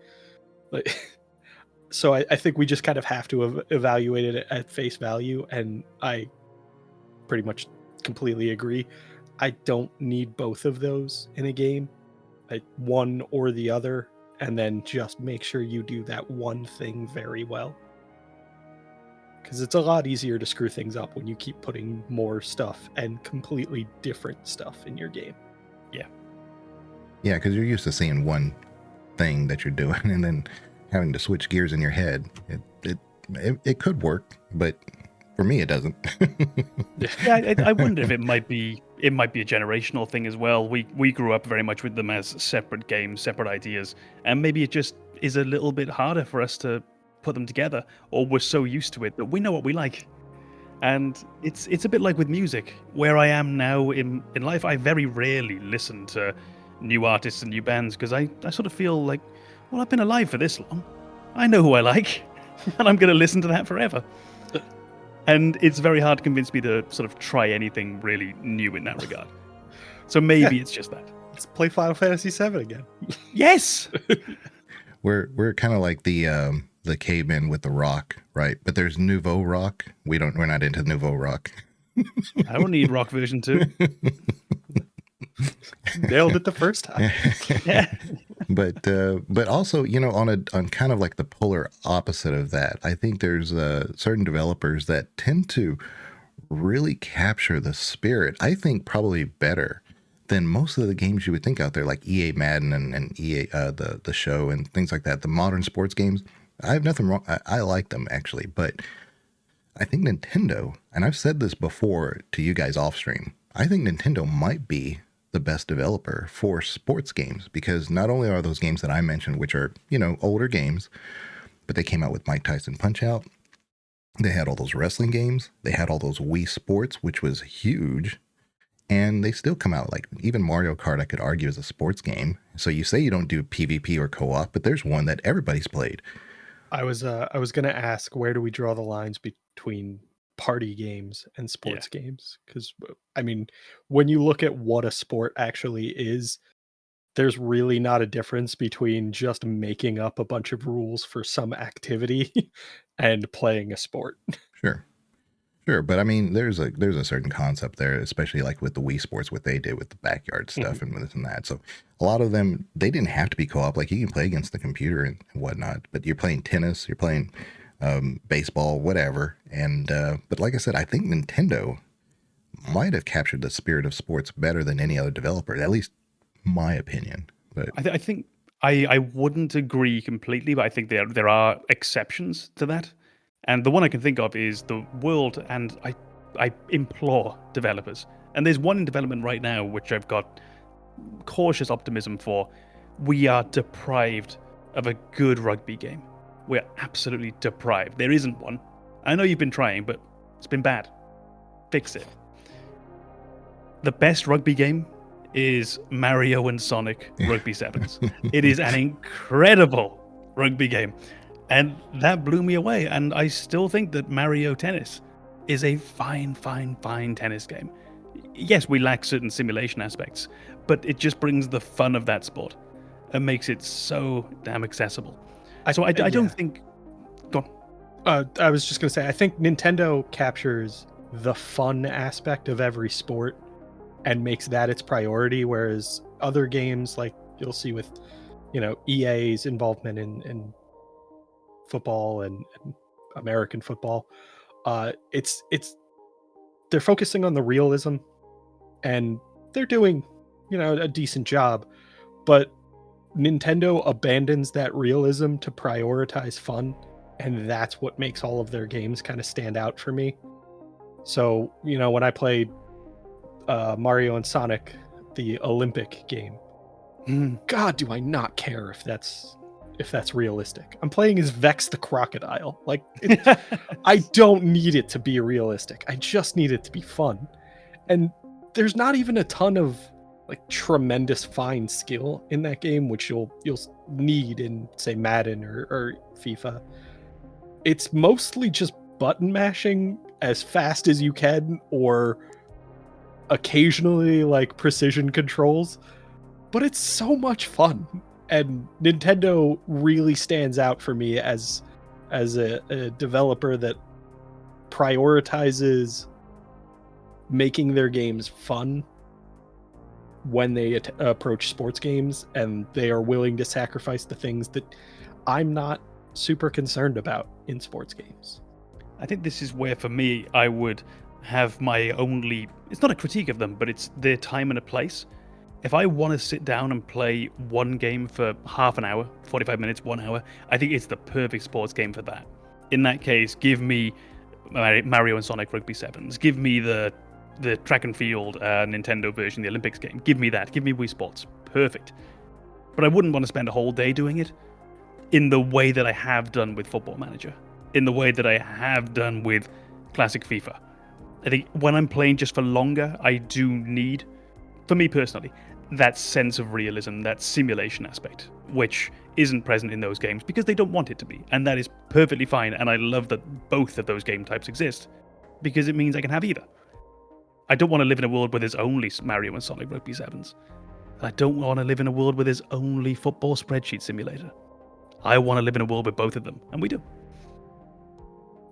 So I think we just kind of have to evaluate it at face value, and I pretty much completely agree. I don't need both of those in a game, one or the other, and then just make sure you do that one thing very well. Because it's a lot easier to screw things up when you keep putting more stuff and completely different stuff in your game. Yeah, because you're used to seeing one thing that you're doing and then having to switch gears in your head. It could work, but for me, it doesn't. I wonder if it might be a generational thing as well. We grew up very much with them as separate games, separate ideas, and maybe it just is a little bit harder for us to put them together, or we're so used to it that we know what we like. And it's a bit like with music. Where I am now in life, I very rarely listen to new artists and new bands because I sort of feel like, well, I've been alive for this long. I know who I like, and I'm going to listen to that forever. And it's very hard to convince me to sort of try anything really new in that regard. So maybe it's just that. Let's play Final Fantasy VII again. Yes! we're kind of like the cavemen with the rock, right? But there's nouveau rock. We're not into nouveau rock. I don't need rock version 2. Nailed it the first time. Yeah. But also, you know, on kind of like the polar opposite of that, I think there's certain developers that tend to really capture the spirit, I think probably better than most of the games you would think out there, like EA Madden and EA the show and things like that. The modern sports games, I have nothing wrong. I like them actually, but I think Nintendo, and I've said this before to you guys off stream, I think Nintendo might be the best developer for sports games, because not only are those games that I mentioned, which are, you know, older games, but they came out with Mike Tyson Punch-Out. They had all those wrestling games. They had all those Wii Sports, which was huge. And they still come out, like even Mario Kart, I could argue, is a sports game. So you say you don't do PvP or co-op, but there's one that everybody's played. I was going to ask, where do we draw the lines between party games and sports games? Because I mean, when you look at what a sport actually is, there's really not a difference between just making up a bunch of rules for some activity and playing a sport. Sure, but I mean, there's a certain concept there, especially like with the Wii Sports, what they did with the backyard stuff and this and that. So a lot of them, they didn't have to be co-op. Like you can play against the computer and whatnot, but you're playing tennis, you're playing baseball, whatever. And but like I said, I think Nintendo might have captured the spirit of sports better than any other developer, at least my opinion. But I think I wouldn't agree completely, but I think there are exceptions to that. And the one I can think of is the world, and I implore developers, and there's one in development right now which I've got cautious optimism for. We are deprived of a good rugby game. We're absolutely deprived. There isn't one. I know you've been trying, but it's been bad. Fix it. The best rugby game is Mario and Sonic Rugby Sevens. It is an incredible rugby game. And that blew me away. And I still think that Mario Tennis is a fine tennis game. Yes, we lack certain simulation aspects, but it just brings the fun of that sport and makes it so damn accessible. I don't think... Go on. I was just going to say, I think Nintendo captures the fun aspect of every sport and makes that its priority, whereas other games, like you'll see with, you know, EA's involvement in football and American football, it's they're focusing on the realism, and they're doing, you know, a decent job, but Nintendo abandons that realism to prioritize fun, and that's what makes all of their games kind of stand out for me. So, you know, when I played Mario and Sonic, the Olympic game, God, do I not care if that's realistic. I'm playing as Vex the Crocodile. Like, I don't need it to be realistic. I just need it to be fun. And there's not even a ton of like tremendous fine skill in that game, which you'll need in, say, Madden or FIFA. It's mostly just button mashing as fast as you can, or occasionally like precision controls. But it's so much fun. And Nintendo really stands out for me as a developer that prioritizes making their games fun when they approach sports games, and they are willing to sacrifice the things that I'm not super concerned about in sports games. I think this is where, for me, I would have my only... It's not a critique of them, but it's their time and a place. If I want to sit down and play one game for half an hour, 45 minutes, 1 hour, I think it's the perfect sports game for that. In that case, give me Mario and Sonic Rugby Sevens. Give me the track and field Nintendo version, the Olympics game. Give me that. Give me Wii Sports. Perfect. But I wouldn't want to spend a whole day doing it in the way that I have done with Football Manager, in the way that I have done with Classic FIFA. I think when I'm playing just for longer, I do need, for me personally, that sense of realism, that simulation aspect, which isn't present in those games because they don't want it to be. And that is perfectly fine. And I love that both of those game types exist because it means I can have either. I don't want to live in a world where there's only Mario and Sonic Rugby Sevens. And I don't want to live in a world where there's only Football Spreadsheet Simulator. I want to live in a world with both of them, and we do.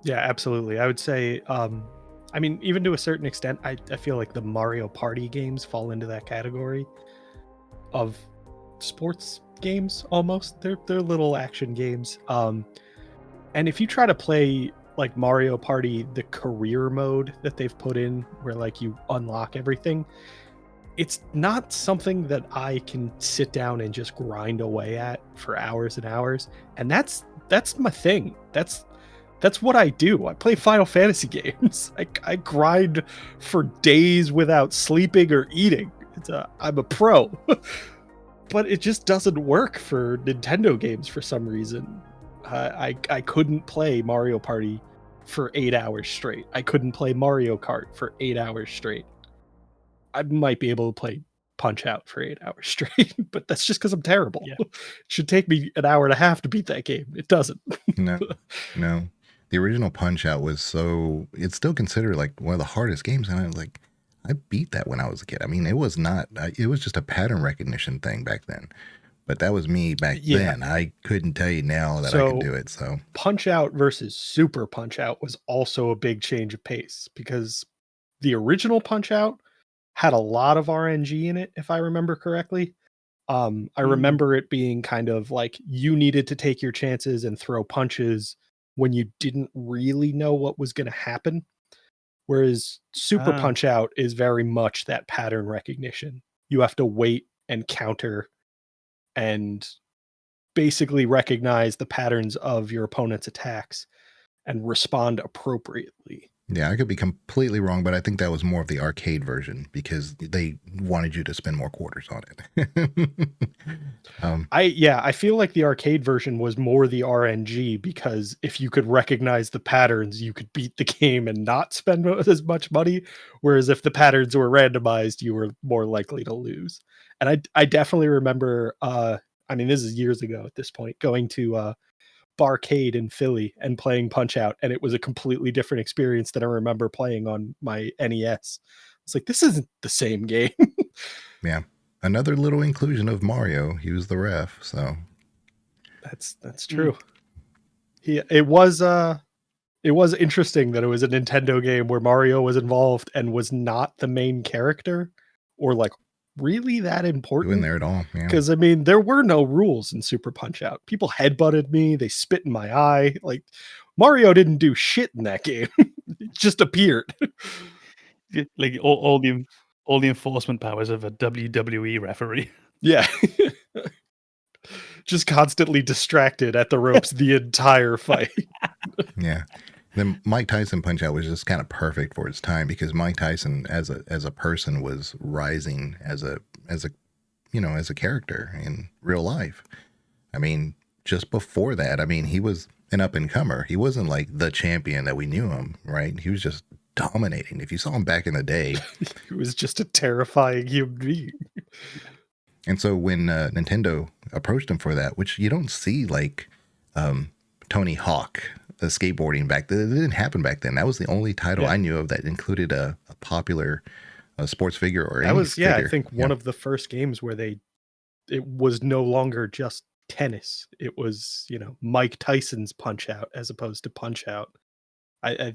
Yeah, absolutely. I would say, I mean, even to a certain extent, I feel like the Mario Party games fall into that category of sports games almost. They're little action games. And if you try to play like Mario Party, the career mode that they've put in where like you unlock everything, it's not something that I can sit down and just grind away at for hours and hours. And that's my thing. That's what I do. I play Final Fantasy games. I grind for days without sleeping or eating. I'm a pro. But it just doesn't work for Nintendo games for some reason. I couldn't play Mario Party for 8 hours straight. I couldn't play Mario Kart for 8 hours straight. I might be able to play Punch Out for 8 hours straight, but that's just because I'm terrible. Yeah. It should take me an hour and a half to beat that game. It doesn't. No. The original Punch Out it's still considered like one of the hardest games. And I was like, I beat that when I was a kid. I mean, it was just a pattern recognition thing back then. But that was me back then. I couldn't tell you now that I could do it. So Punch Out versus Super Punch Out was also a big change of pace because the original Punch Out had a lot of RNG in it, if I remember correctly. I remember it being kind of like you needed to take your chances and throw punches when you didn't really know what was going to happen. Whereas Super Punch Out is very much that pattern recognition. You have to wait and counter and basically recognize the patterns of your opponent's attacks and respond appropriately. yeah, I could be completely wrong, but I think that was more of the arcade version because they wanted you to spend more quarters on it. I feel like the arcade version was more the RNG because if you could recognize the patterns, you could beat the game and not spend as much money. Whereas if the patterns were randomized, you were more likely to lose. And I definitely remember, I mean, this is years ago at this point, going to Barcade in Philly and playing Punch Out, and it was a completely different experience than I remember playing on my NES. It's like, this isn't the same game. Yeah. Another little inclusion of Mario. He was the ref, so that's true. It was interesting that it was a Nintendo game where Mario was involved and was not the main character or like really that important in there at all. Yeah. Because I mean, there were no rules in Super Punch Out. People headbutted me, they spit in my eye. Like Mario didn't do shit in that game. It just appeared. Like all the enforcement powers of a WWE referee. Yeah. Just constantly distracted at the ropes the entire fight. Yeah. Then Mike Tyson Punch Out was just kind of perfect for its time because Mike Tyson as a person was rising as a character in real life. I mean, just before that, I mean, he was an up and comer. He wasn't like the champion that we knew him, right? He was just dominating. If you saw him back in the day, he was just a terrifying human being. And so when Nintendo approached him for that, which you don't see like Tony Hawk, the skateboarding back then, it didn't happen back then. That was the only title I knew of that included a popular sports figure or any figure. I think one of the first games where it was no longer just tennis. It was, Mike Tyson's Punch Out as opposed to Punch Out. I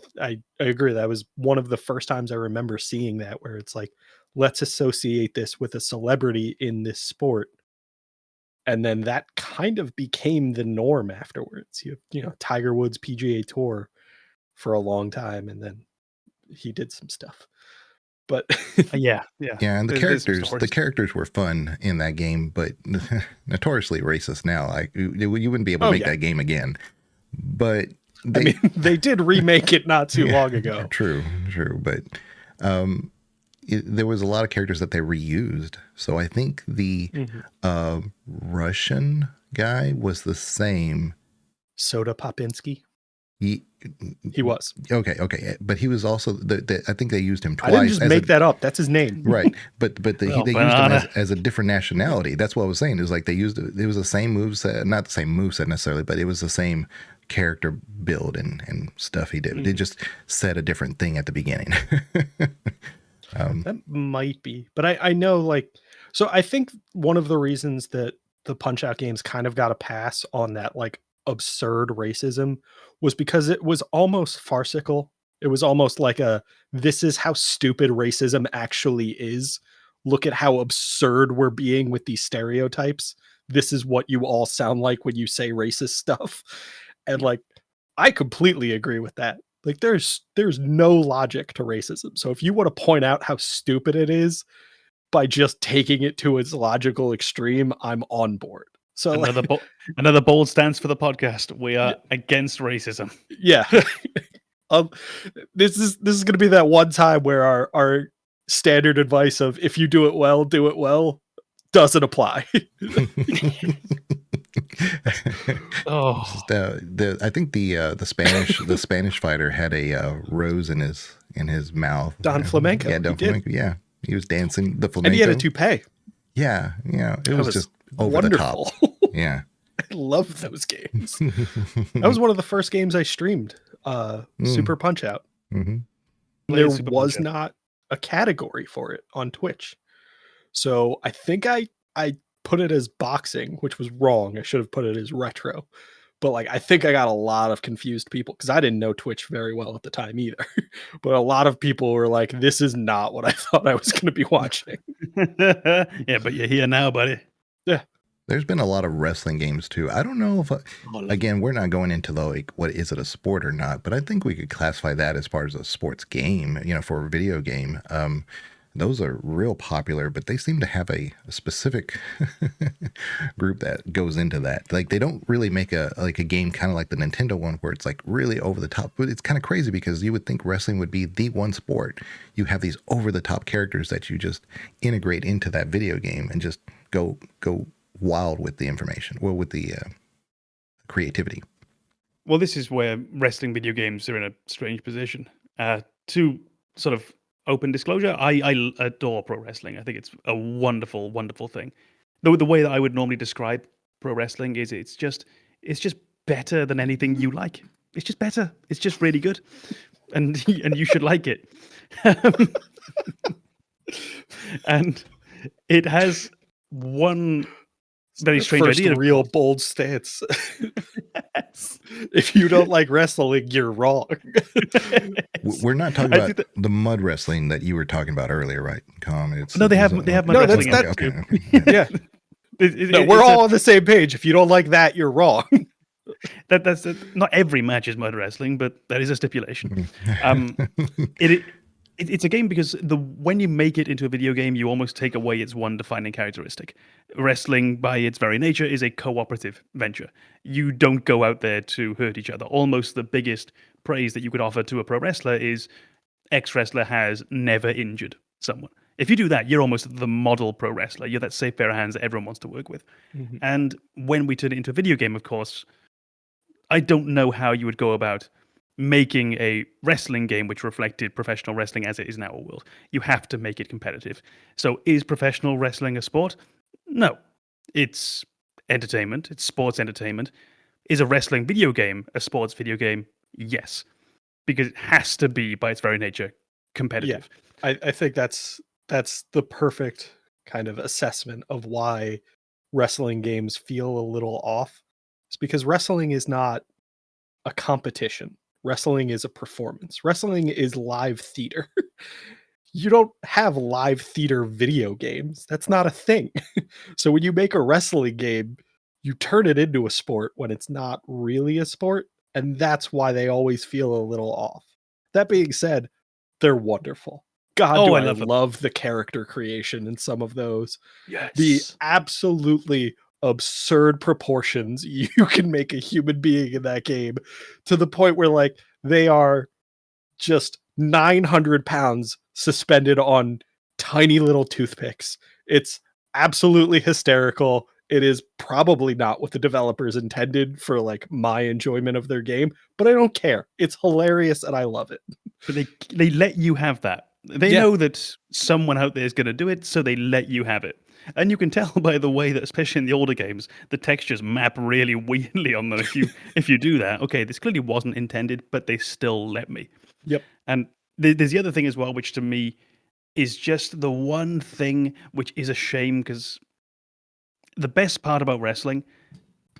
agree. That was one of the first times I remember seeing that, where it's like, let's associate this with a celebrity in this sport. And then that kind of became the norm afterwards. You know, Tiger Woods PGA Tour for a long time, and then he did some stuff. But yeah, and the characters were fun in that game, but notoriously racist now. Like you wouldn't be able to make that game again. But they did remake it not too long ago. True, but there was a lot of characters that they reused. So I think the Russian guy was the same. Soda Popinski. He was. Okay. But he was also, I think they used him twice. I didn't just make that up. That's his name. Right. But they used him as a different nationality. That's what I was saying. It was like it was the same moveset, not the same moveset necessarily, but it was the same character build and stuff he did. They just said a different thing at the beginning. That might be. But I know, so I think one of the reasons that the Punch-Out games kind of got a pass on that like absurd racism was because it was almost farcical. It was almost like this is how stupid racism actually is. Look at how absurd we're being with these stereotypes. This is what you all sound like when you say racist stuff. And like, I completely agree with that. Like there's no logic to racism. So if you want to point out how stupid it is by just taking it to its logical extreme, I'm on board. So another bold stance for the podcast. We are against racism. Yeah. This is going to be that one time where our standard advice of if you do it well doesn't apply. I think the Spanish fighter had a rose in his mouth. Don Flamenco. Yeah, Don Flamenco. Yeah, he was dancing the flamenco, and he had a toupee. Yeah, it was just over wonderful. the top. Yeah, I love those games. That was one of the first games I streamed. Super Punch-Out. Mm-hmm. There was not a category for it on Twitch, so I think I put it as boxing, which was wrong. I should have put it as retro, but like I think I got a lot of confused people because I didn't know Twitch very well at the time either. But a lot of people were like, "This is not what I thought I was going to be watching." Yeah, but you're here now, buddy. Yeah. There's been a lot of wrestling games too. I don't know if, again, we're not going into what is it a sport or not, but I think we could classify that as far as a sports game, for a video game. Those are real popular, but they seem to have a specific group that goes into that. Like they don't really make a game kind of like the Nintendo one where it's like really over the top, but it's kind of crazy because you would think wrestling would be the one sport. You have these over the top characters that you just integrate into that video game and just go wild with the information, with the creativity. Well, this is where wrestling video games are in a strange position. To sort of open disclosure, I adore pro wrestling. I think it's a wonderful, wonderful thing. The way that I would normally describe pro wrestling is it's just better than anything you like. It's just better. It's just really good, and you should like it. And it has one very strange First idea. Real bold stance. If you don't like wrestling, you're wrong. We're not talking about the mud wrestling that you were talking about earlier, right? They have mud wrestling. Okay. Yeah. We're all on the same page. If you don't like that, you're wrong. That's not every match is mud wrestling, but that is a stipulation. It's a game because when you make it into a video game, you almost take away its one defining characteristic. Wrestling, by its very nature, is a cooperative venture. You don't go out there to hurt each other. Almost the biggest praise that you could offer to a pro wrestler is X wrestler has never injured someone. If you do that, you're almost the model pro wrestler. You're that safe pair of hands that everyone wants to work with. Mm-hmm. And when we turn it into a video game, of course, I don't know how you would go about making a wrestling game which reflected professional wrestling as it is in our world. You have to make it competitive. So is professional wrestling a sport? No. It's entertainment. It's sports entertainment. Is a wrestling video game a sports video game? Yes. Because it has to be, by its very nature, competitive. Yeah. I think that's the perfect kind of assessment of why wrestling games feel a little off. It's because wrestling is not a competition. Wrestling is a performance. Wrestling is live theater. You don't have live theater video games. That's not a thing. So when you make a wrestling game, you turn it into a sport when it's not really a sport. And that's why they always feel a little off. That being said, they're wonderful. God, do I love the character creation in some of those. Yes. The absolutely absurd proportions you can make a human being in that game, to the point where like they are just 900 pounds suspended on tiny little toothpicks. It's absolutely hysterical. It is probably not what the developers intended for like my enjoyment of their game, but I don't care. It's hilarious and I love it. But they let you have that. They know that someone out there is going to do it, so they let you have it. And you can tell by the way that, especially in the older games, the textures map really weirdly on them. If you do that, okay, this clearly wasn't intended, but they still let me. Yep. And there's the other thing as well, which to me is just the one thing which is a shame, because the best part about wrestling,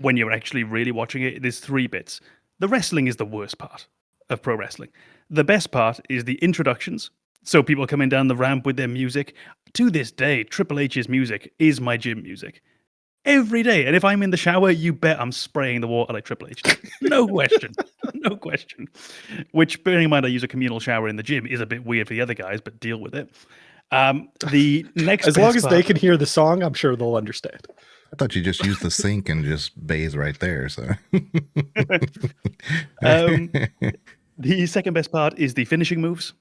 when you're actually really watching it, there's 3 bits. The wrestling is the worst part of pro wrestling. The best part is the introductions. So people coming down the ramp with their music. To this day, Triple H's music is my gym music. Every day. And if I'm in the shower, you bet I'm spraying the water like Triple H. No question. No question. Which, bearing in mind I use a communal shower in the gym, is a bit weird for the other guys, but deal with it. The next As long best as part, they can hear the song, I'm sure they'll understand. I thought you just used the sink and just bathe right there. So the second best part is the finishing moves.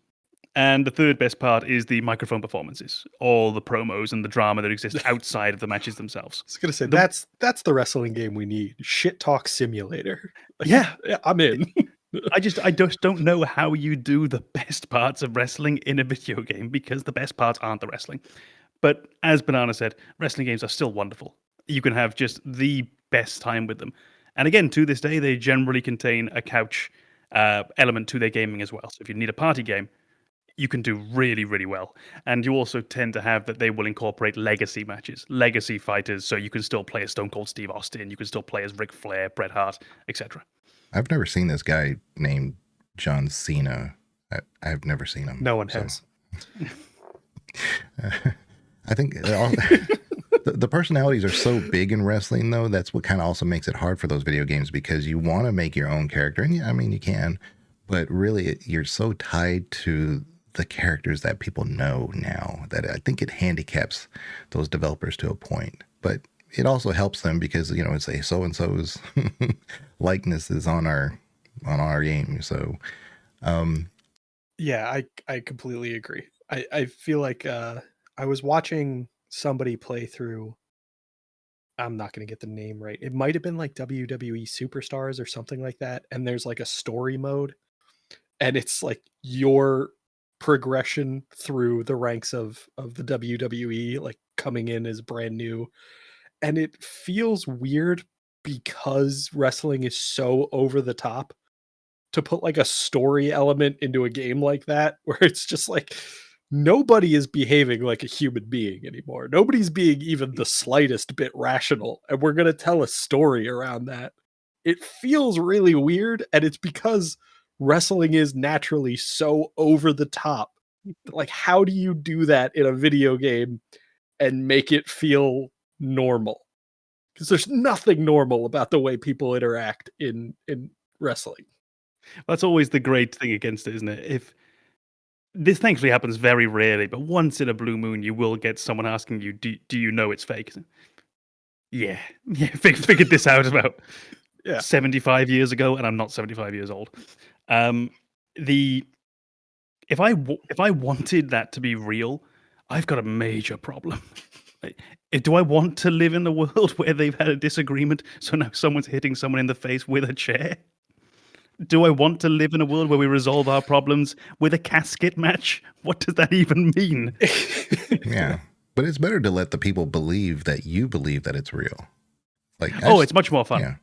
And the third best part is the microphone performances, all the promos and the drama that exists outside of the matches themselves. I was gonna say that's the wrestling game we need. Shit talk simulator. Yeah, I'm in. I just don't know how you do the best parts of wrestling in a video game because the best parts aren't the wrestling. But as Banana said, wrestling games are still wonderful. You can have just the best time with them. And again, to this day, they generally contain a couch element to their gaming as well. So if you need a party game, you can do really, really well. And you also tend to have that they will incorporate legacy matches, legacy fighters, so you can still play as Stone Cold Steve Austin, you can still play as Ric Flair, Bret Hart, etc. I've never seen this guy named John Cena. I've never seen him. No one has. I think the personalities are so big in wrestling, though. That's what kind of also makes it hard for those video games because you want to make your own character. And yeah, I mean, you can, but really you're so tied to the characters that people know now that I think it handicaps those developers to a point. But it also helps them because, you know, it's a so-and-so's likeness is on our game. So, Yeah, I completely agree. I feel like I was watching somebody play through. I'm not going to get the name right. It might have been like WWE Superstars or something like that. And there's like a story mode, and it's like your progression through the ranks of the WWE, like coming in as brand new. And it feels weird because wrestling is so over the top to put like a story element into a game like that, where it's just like nobody is behaving like a human being anymore. Nobody's being even the slightest bit rational. And we're going to tell a story around that. It feels really weird. And it's because wrestling is naturally so over the top. Like, how do you do that in a video game and make it feel normal? Because there's nothing normal about the way people interact in wrestling. That's always the great thing against it, isn't it? If this thankfully happens very rarely, but once in a blue moon, you will get someone asking you, do you know it's fake? Yeah, figured this out about 75 years ago, and I'm not 75 years old. If I wanted that to be real, I've got a major problem. Do I want to live in a world where they've had a disagreement, so now someone's hitting someone in the face with a chair? Do I want to live in a world where we resolve our problems with a casket match? What does that even mean? Yeah. But it's better to let the people believe that you believe that it's real. Like, it's much more fun. Yeah.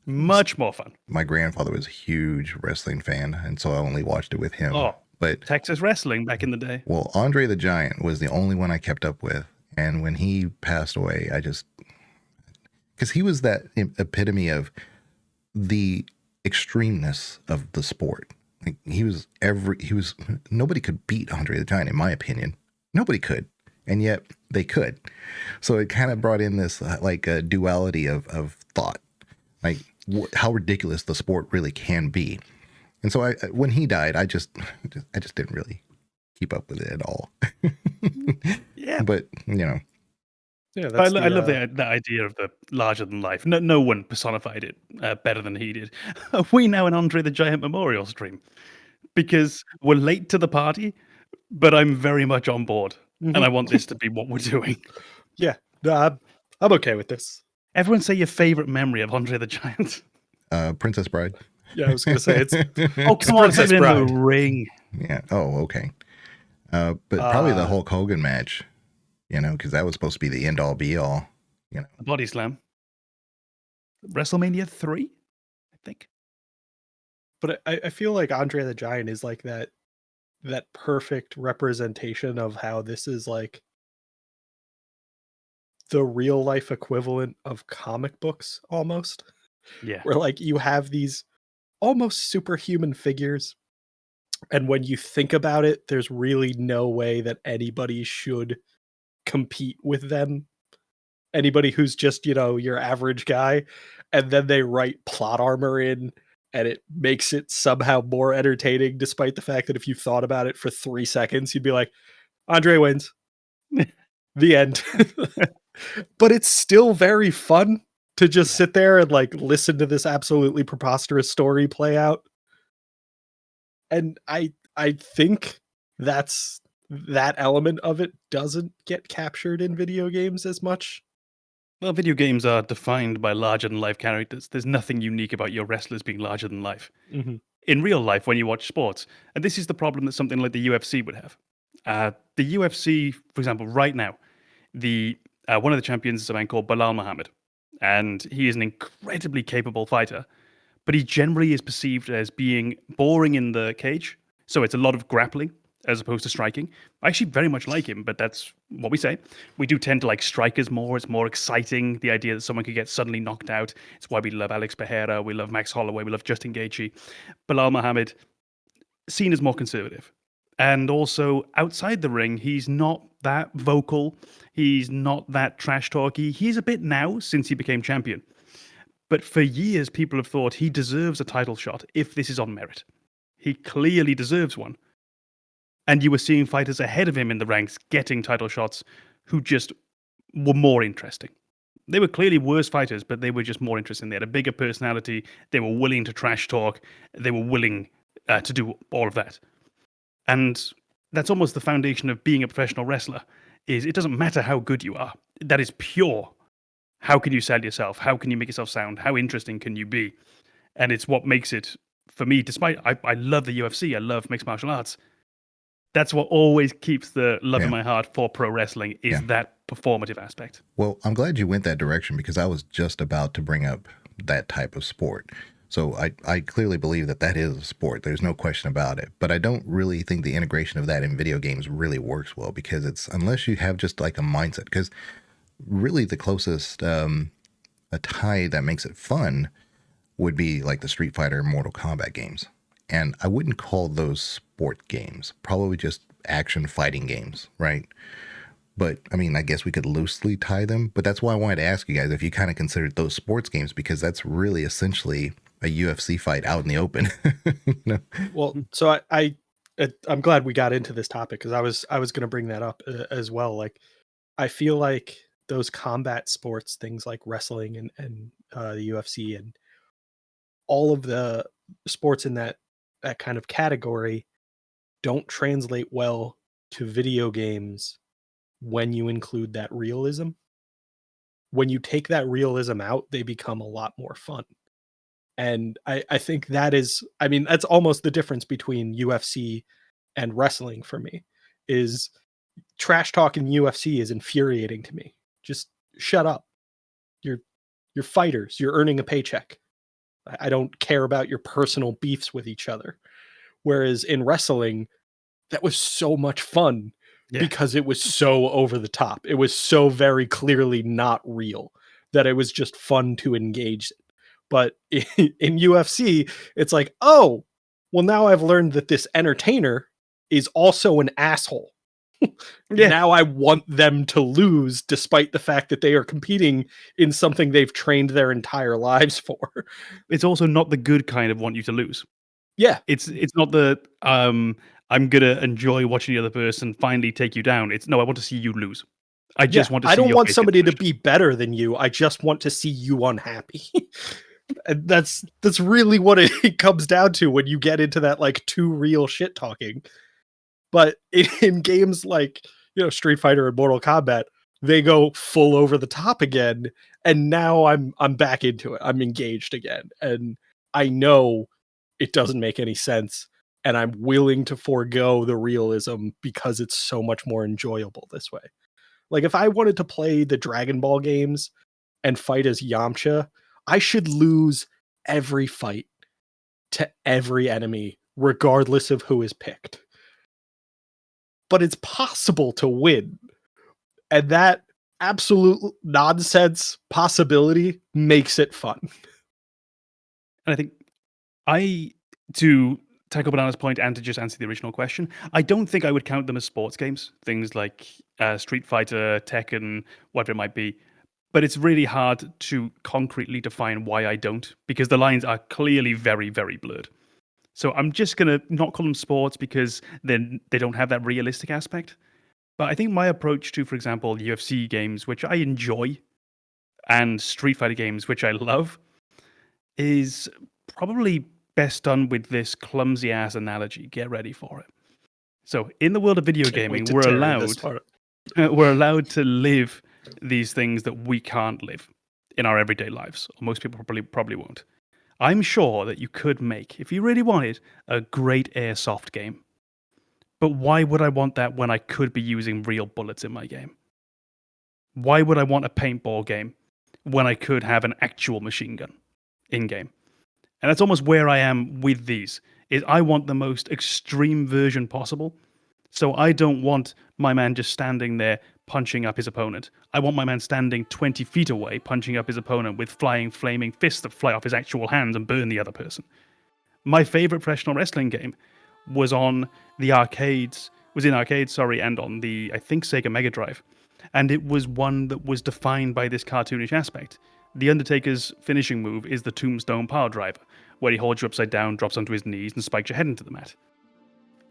Much more fun. My grandfather was a huge wrestling fan, and so I only watched it with him. Oh, but Texas wrestling back in the day. Well, Andre the Giant was the only one I kept up with. And when he passed away, because he was that epitome of the extremeness of the sport. Like nobody could beat Andre the Giant, in my opinion. Nobody could. And yet they could. So it kind of brought in this like a duality of thought, like how ridiculous the sport really can be. And so when he died, I just didn't really keep up with it at all. Yeah. But, you know. Yeah, I love that idea of the larger than life. No one personified it better than he did. Are we now an Andre the Giant memorial stream? Because we're late to the party, but I'm very much on board. Mm-hmm. And I want this to be what we're doing. Yeah, no, I'm okay with this. Everyone say your favorite memory of Andre the Giant. Princess Bride. Yeah, I was going to say it's... Oh, come on, Princess Bride. In the ring. Yeah. Oh, okay. But probably the Hulk Hogan match. You know, because that was supposed to be the end-all, be-all. You know, the Body Slam. WrestleMania 3, I think. But I feel like Andre the Giant is like that perfect representation of how this is like the real life equivalent of comic books almost, Yeah. where like you have these almost superhuman figures, and when you think about it, there's really no way that anybody should compete with them. Anybody who's just, your average guy, and then they write plot armor in, and it makes it somehow more entertaining, despite the fact that if you thought about it for 3 seconds, you'd be like, Andre wins. The end. But it's still very fun to just sit there and like listen to this absolutely preposterous story play out. And I think that element of it doesn't get captured in video games as much. Well, video games are defined by larger than life characters. There's nothing unique about your wrestlers being larger than life. Mm-hmm. In real life, when you watch sports, and this is the problem that something like the UFC would have. The UFC, for example, right now, one of the champions is a man called Bilal Muhammad, and he is an incredibly capable fighter, but he generally is perceived as being boring in the cage. So it's a lot of grappling as opposed to striking. I actually very much like him, but that's what we say. We do tend to like strikers more. It's more exciting, the idea that someone could get suddenly knocked out. It's why we love Alex Pereira, we love Max Holloway, we love Justin Gaethje. Bilal Muhammad, seen as more conservative. And also, outside the ring, he's not that vocal. He's not that trash talky. He's a bit now since he became champion. But for years, people have thought he deserves a title shot if this is on merit. He clearly deserves one. And you were seeing fighters ahead of him in the ranks getting title shots who just were more interesting. They were clearly worse fighters, but they were just more interesting. They had a bigger personality. They were willing to trash talk. They were willing to do all of that. And that's almost the foundation of being a professional wrestler, is it doesn't matter how good you are. That is pure. How can you sell yourself? How can you make yourself sound? How interesting can you be? And it's what makes it, for me, despite I love the UFC, I love mixed martial arts. That's what always keeps the love in my heart for pro wrestling is that performative aspect. Well, I'm glad you went that direction because I was just about to bring up that type of sport. So I clearly believe that is a sport. There's no question about it. But I don't really think the integration of that in video games really works well because it's unless you have just like a mindset. Because really the closest a tie that makes it fun would be like the Street Fighter and Mortal Kombat games. And I wouldn't call those sport games, probably just action fighting games, right? But I mean, I guess we could loosely tie them. But that's why I wanted to ask you guys if you kind of considered those sports games, because that's really essentially a UFC fight out in the open. Well, so I'm glad we got into this topic because I was going to bring that up as well. Like, I feel like those combat sports, things like wrestling and the UFC and all of the sports in that kind of category don't translate well to video games when you include that realism. When you take that realism out, they become a lot more fun. And I think that's almost the difference between UFC and wrestling for me, is trash talk in UFC is infuriating to me. Just shut up. You're fighters. You're earning a paycheck. I don't care about your personal beefs with each other. Whereas in wrestling, that was so much fun because it was so over the top. It was so very clearly not real that it was just fun to engage in. But in UFC, it's like, oh, well, now I've learned that this entertainer is also an asshole. Now I want them to lose despite the fact that they are competing in something they've trained their entire lives for. It's also not the good kind of want you to lose. Yeah. It's not the I'm gonna enjoy watching the other person finally take you down. It's no, I want to see you lose. I just want to see I don't your want face somebody get to pushed. be better than you. I just want to see you unhappy. And that's really what it comes down to when you get into that like too real shit talking. But in games like, Street Fighter and Mortal Kombat, they go full over the top again, and now I'm back into it. I'm engaged again, and I know it doesn't make any sense, and I'm willing to forego the realism because it's so much more enjoyable this way. Like if I wanted to play the Dragon Ball games and fight as Yamcha, I should lose every fight to every enemy, regardless of who is picked. But it's possible to win. And that absolute nonsense possibility makes it fun. And I think to tackle Banana's point and to just answer the original question, I don't think I would count them as sports games. Things like Street Fighter, Tekken, whatever it might be. But it's really hard to concretely define why I don't, because the lines are clearly very, very blurred. So I'm just going to not call them sports because then they don't have that realistic aspect. But I think my approach to, for example, UFC games, which I enjoy, and Street Fighter games, which I love, is probably best done with this clumsy ass analogy. Get ready for it. So in the world of video gaming, we're allowed to live these things that we can't live in our everyday lives. Or most people probably won't. I'm sure that you could make, if you really wanted, a great airsoft game. But why would I want that when I could be using real bullets in my game? Why would I want a paintball game when I could have an actual machine gun in-game? And that's almost where I am with these, is I want the most extreme version possible. So I don't want my man just standing there punching up his opponent. I want my man standing 20 feet away, punching up his opponent with flying, flaming fists that fly off his actual hands and burn the other person. My favorite professional wrestling game was in arcades, and on the, I think, Sega Mega Drive. And it was one that was defined by this cartoonish aspect. The Undertaker's finishing move is the Tombstone Power Driver, where he holds you upside down, drops onto his knees, and spikes your head into the mat.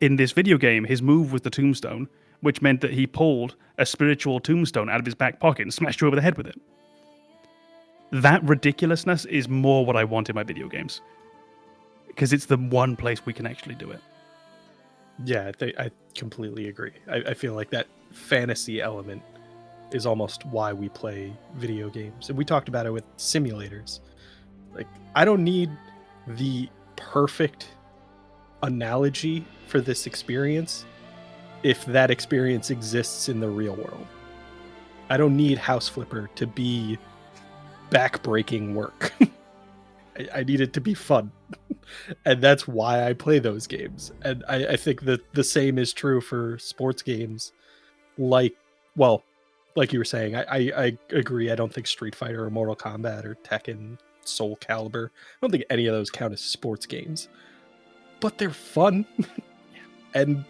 In this video game, his move was the Tombstone, which meant that he pulled a spiritual tombstone out of his back pocket and smashed you over the head with it. That ridiculousness is more what I want in my video games. Because it's the one place we can actually do it. Yeah, I completely agree. I feel like that fantasy element is almost why we play video games. And we talked about it with simulators. Like, I don't need the perfect analogy for this experience if that experience exists in the real world. I don't need House Flipper to be back-breaking work. I need it to be fun. And that's why I play those games. And I think that the same is true for sports games. Like you were saying, I agree. I don't think Street Fighter or Mortal Kombat or Tekken, Soul Calibur, I don't think any of those count as sports games. But they're fun. And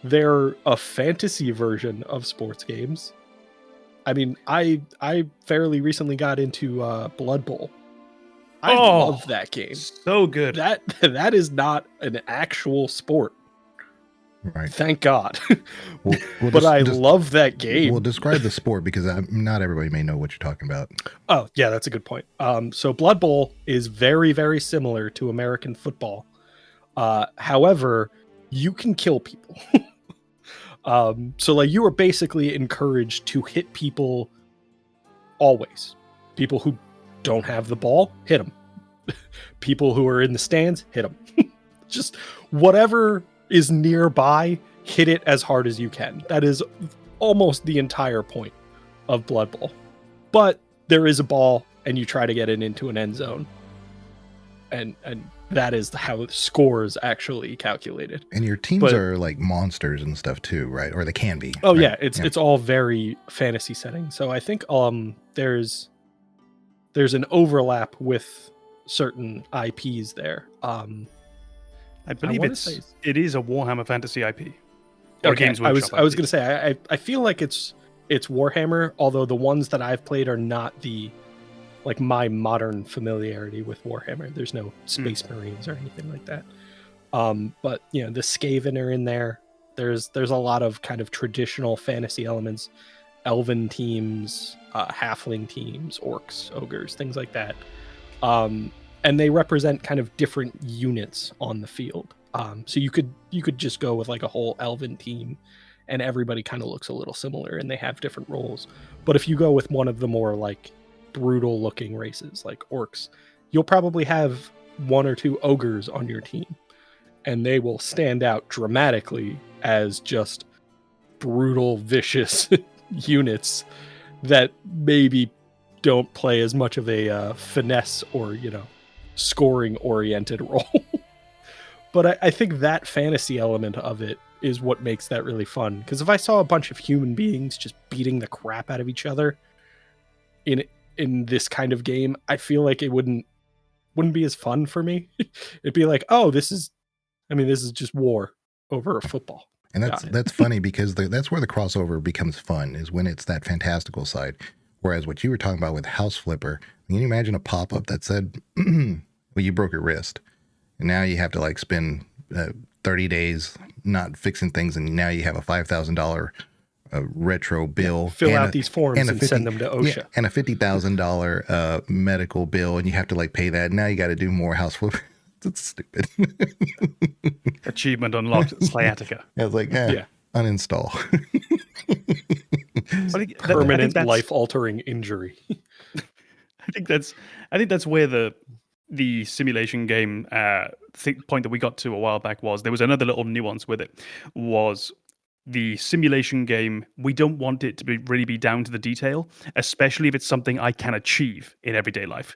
they're a fantasy version of sports games. I mean, I fairly recently got into Blood Bowl. I love that game. So good. That is not an actual sport. Right. Thank God. Well, but I love that game. Well, describe the sport because not everybody may know what you're talking about. Oh, yeah, that's a good point. So Blood Bowl is very, very similar to American football. However, you can kill people. So like you are basically encouraged to hit people always. People who don't have the ball, hit them. People who are in the stands, hit them. Just whatever is nearby, hit it as hard as you can. That is almost the entire point of Blood Bowl. But there is a ball, and you try to get it into an end zone. And that is how the score is actually calculated. And your teams are like monsters and stuff too, right? Or they can be. Oh, right? yeah. It's all very fantasy setting. So I think there's an overlap with certain IPs there. I believe it is a Warhammer Fantasy IP. Or Okay, Games I was Workshop going to say I feel like it's Warhammer, although the ones that I've played are not like my modern familiarity with Warhammer. There's no Space Marines or anything like that. But you know, the Skaven are in there. There's a lot of kind of traditional fantasy elements, elven teams, halfling teams, orcs, ogres, things like that. And they represent kind of different units on the field. So you could just go with like a whole elven team and everybody kind of looks a little similar and they have different roles. But if you go with one of the more like brutal looking races like orcs, you'll probably have one or two ogres on your team and they will stand out dramatically as just brutal, vicious units that maybe don't play as much of a finesse or, you know, scoring oriented role. But I think that fantasy element of it is what makes that really fun. Because if I saw a bunch of human beings just beating the crap out of each other, in this kind of game, I feel like it wouldn't be as fun for me. It'd be like, oh, this is just war over a football. And Got it. that's funny because that's where the crossover becomes fun, is when it's that fantastical side. Whereas what you were talking about with House Flipper, can you imagine a pop-up that said, well, you broke your wrist, and now you have to like spend 30 days not fixing things, and now you have a $5,000 retro bill. Fill out these forms and send them to OSHA. Yeah, and a $50,000 medical bill, and you have to like pay that. And now you got to do more House Flipper. It's stupid. Achievement unlocked, sciatica. I was like, uninstall. Permanent life-altering injury. I think that's where the simulation game point that we got to a while back was. There was another little nuance with it. Was the simulation game, we don't want it to really be down to the detail, especially if it's something I can achieve in everyday life.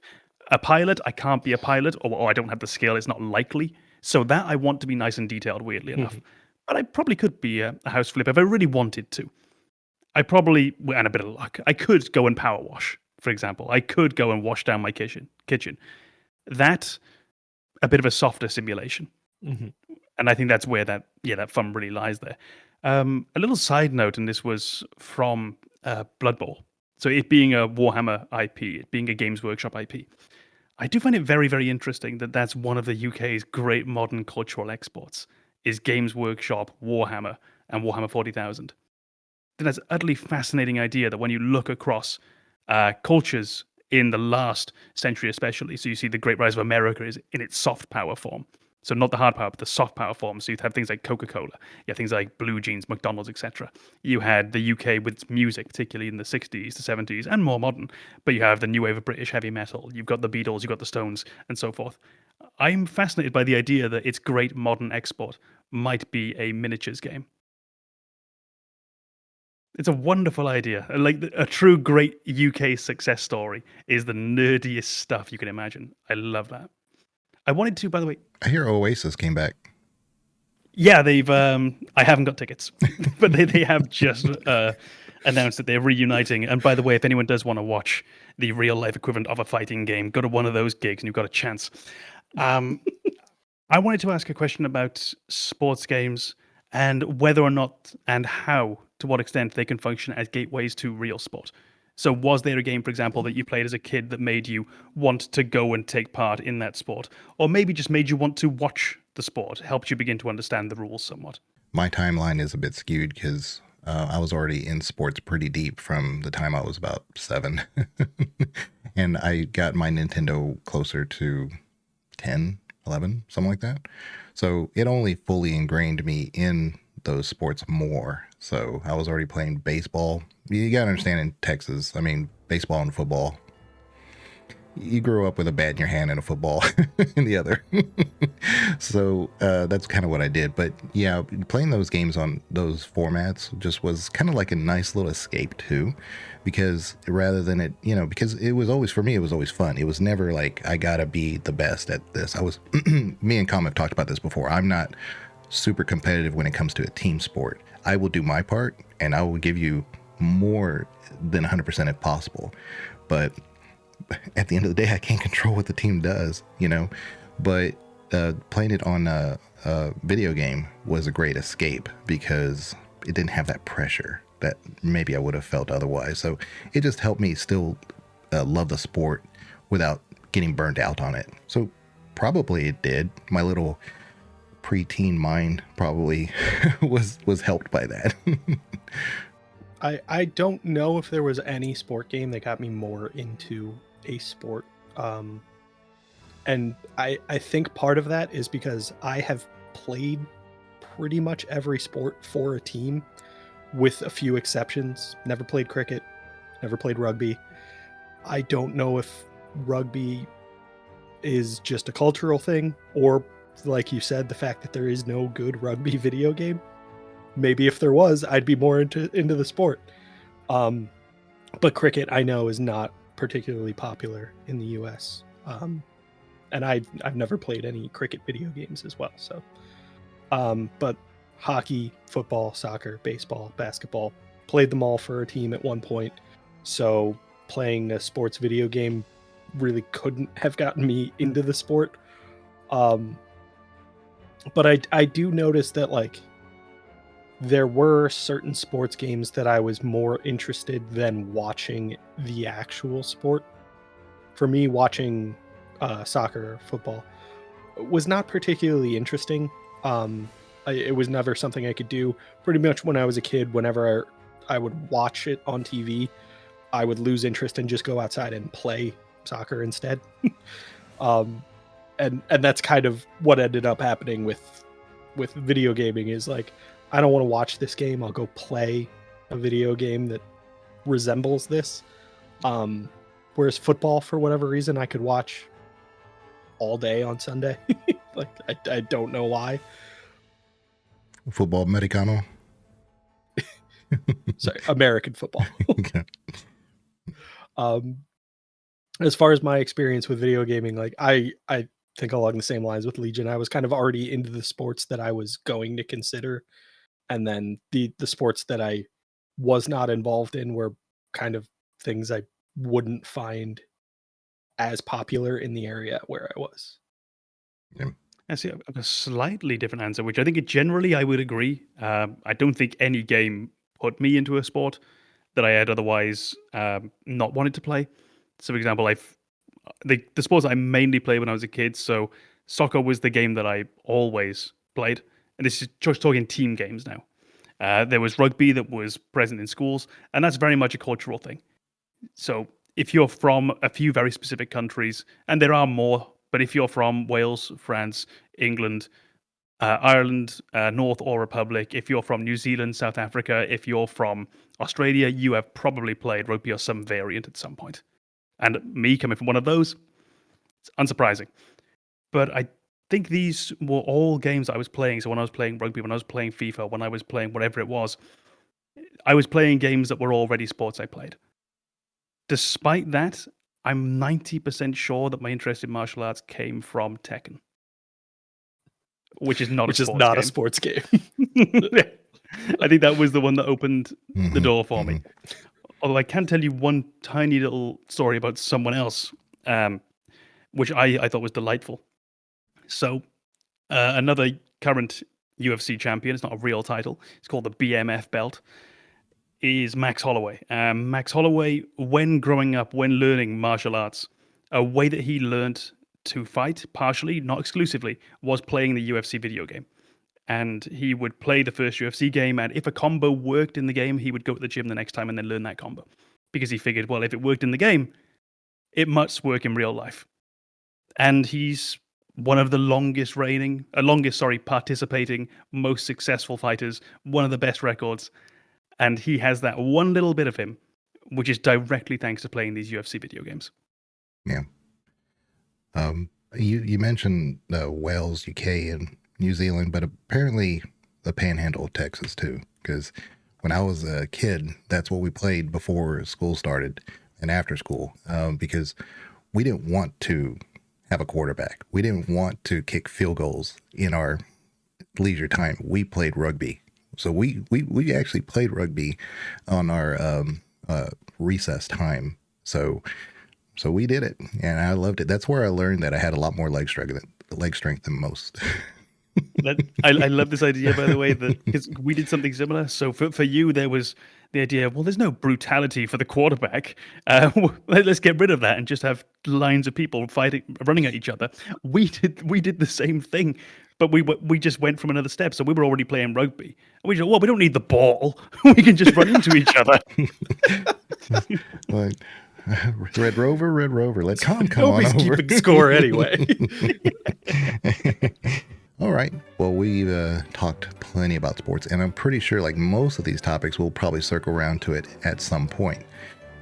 A pilot, I can't be a pilot, or I don't have the skill, it's not likely. So that I want to be nice and detailed, weirdly enough. But I probably could be a house flipper if I really wanted to. I probably, and a bit of luck, I could go and power wash, for example. I could go and wash down my kitchen. That, a bit of a softer simulation. And I think that's where that fun really lies there. A little side note, and this was from Blood Bowl. So it being a Warhammer IP, it being a Games Workshop IP, I do find it very, very interesting that that's one of the UK's great modern cultural exports, is Games Workshop, Warhammer, and Warhammer 40,000. I think that's an utterly fascinating idea that when you look across cultures in the last century especially, so you see the Great Rise of America is in its soft power form. So not the hard power, but the soft power form. So you have things like Coca-Cola, you have things like Blue Jeans, McDonald's, etc. You had the UK with music, particularly in the 60s, the 70s, and more modern. But you have the new wave of British heavy metal. You've got the Beatles, you've got the Stones, and so forth. I'm fascinated by the idea that its great modern export might be a miniatures game. It's a wonderful idea. Like a true great UK success story is the nerdiest stuff you can imagine. I love that. I wanted to, by the way. I hear Oasis came back. Yeah, they've. I haven't got tickets, but they have just announced that they're reuniting. And by the way, if anyone does want to watch the real life equivalent of a fighting game, go to one of those gigs and you've got a chance. I wanted to ask a question about sports games and whether or not and how, to what extent, they can function as gateways to real sport. So was there a game, for example, that you played as a kid that made you want to go and take part in that sport? Or maybe just made you want to watch the sport, helped you begin to understand the rules somewhat? My timeline is a bit skewed because I was already in sports pretty deep from the time I was about 7. And I got my Nintendo closer to 10, 11, something like that. So it only fully ingrained me in those sports more. So I was already playing baseball. You got to understand, in Texas, I mean, baseball and football, you grew up with a bat in your hand and a football in the other. So that's kind of what I did. But yeah, playing those games on those formats just was kind of like a nice little escape too, because rather than it, because it was always, for me, it was always fun. It was never like, I gotta be the best at this. Me and Com have talked about this before. I'm not super competitive when it comes to a team sport. I will do my part and I will give you more than 100% if possible. But at the end of the day, I can't control what the team does, But playing it on a video game was a great escape because it didn't have that pressure that maybe I would have felt otherwise. So it just helped me still love the sport without getting burned out on it. So probably it did. My little preteen mind probably was helped by that. I don't know if there was any sport game that got me more into a sport. And I think part of that is because I have played pretty much every sport for a team, with a few exceptions. Never played cricket, never played rugby. I don't know if rugby is just a cultural thing, or like you said, the fact that there is no good rugby video game. Maybe if there was, I'd be more into the sport. But cricket, I know, is not particularly popular in the US. And I've never played any cricket video games as well. So, but hockey, football, soccer, baseball, basketball, played them all for a team at one point. So playing a sports video game really couldn't have gotten me into the sport. But I do notice that like there were certain sports games that I was more interested than watching the actual sport. For me, watching soccer or football was not particularly interesting. It was never something I could do. Pretty much when I was a kid, whenever I would watch it on TV, I would lose interest and just go outside and play soccer instead. And that's kind of what ended up happening with video gaming is like, I don't want to watch this game. I'll go play a video game that resembles this. Whereas football, for whatever reason, I could watch all day on Sunday. Like, I don't know why. Football Americano. Sorry, American football. Okay. As far as my experience with video gaming, like I think along the same lines with Legion, I was kind of already into the sports that I was going to consider. And then the sports that I was not involved in were kind of things I wouldn't find as popular in the area where I was. Yeah. I see a slightly different answer, which I think generally I would agree. I don't think any game put me into a sport that I had otherwise not wanted to play. So, for example, the sports I mainly played when I was a kid. So, soccer was the game that I always played, and this is just talking team games now. There was rugby that was present in schools, and that's very much a cultural thing. So, if you're from a few very specific countries, and there are more, but if you're from Wales, France, England, Ireland, North or Republic, if you're from New Zealand, South Africa, if you're from Australia, you have probably played rugby or some variant at some point. And me coming from one of those, it's unsurprising. But I think these were all games I was playing. So when I was playing rugby, when I was playing FIFA, when I was playing whatever it was, I was playing games that were already sports I played. Despite that, I'm 90% sure that my interest in martial arts came from Tekken, which is not a sports game. I think that was the one that opened the door for me. Although I can tell you one tiny little story about someone else, which I thought was delightful. So another current UFC champion, it's not a real title, it's called the BMF belt, is Max Holloway. Max Holloway, when growing up, when learning martial arts, a way that he learned to fight, partially, not exclusively, was playing the UFC video game. And he would play the first UFC game, and if a combo worked in the game, he would go to the gym the next time and then learn that combo. Because he figured, well, if it worked in the game, it must work in real life. And he's one of the participating, most successful fighters, one of the best records. And he has that one little bit of him, which is directly thanks to playing these UFC video games. Yeah. You mentioned Wales, UK, and New Zealand, but apparently the Panhandle of Texas too. Because when I was a kid, that's what we played before school started and after school. Because we didn't want to have a quarterback. We didn't want to kick field goals in our leisure time. We played rugby. So we actually played rugby on our recess time. So we did it, and I loved it. That's where I learned that I had a lot more leg strength than most. I love this idea, by the way, that because we did something similar. So for you, there was the idea of, well, there's no brutality for the quarterback. Let's get rid of that and just have lines of people running at each other. We did the same thing. But we just went from another step. So we were already playing rugby. And we said, well, we don't need the ball. We can just run into each other. Like, Red Rover. Let's come on Nobody's over. keeping score anyway. All right. Well, we've talked plenty about sports, and I'm pretty sure like most of these topics, we'll probably circle around to it at some point.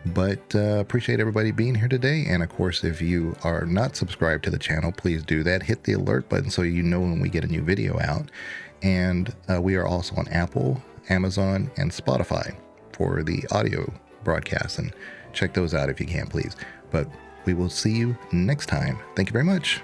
But appreciate everybody being here today. And of course, if you are not subscribed to the channel, please do that. Hit the alert button so you know when we get a new video out. And we are also on Apple, Amazon, and Spotify for the audio broadcasts. And check those out if you can, please. But we will see you next time. Thank you very much.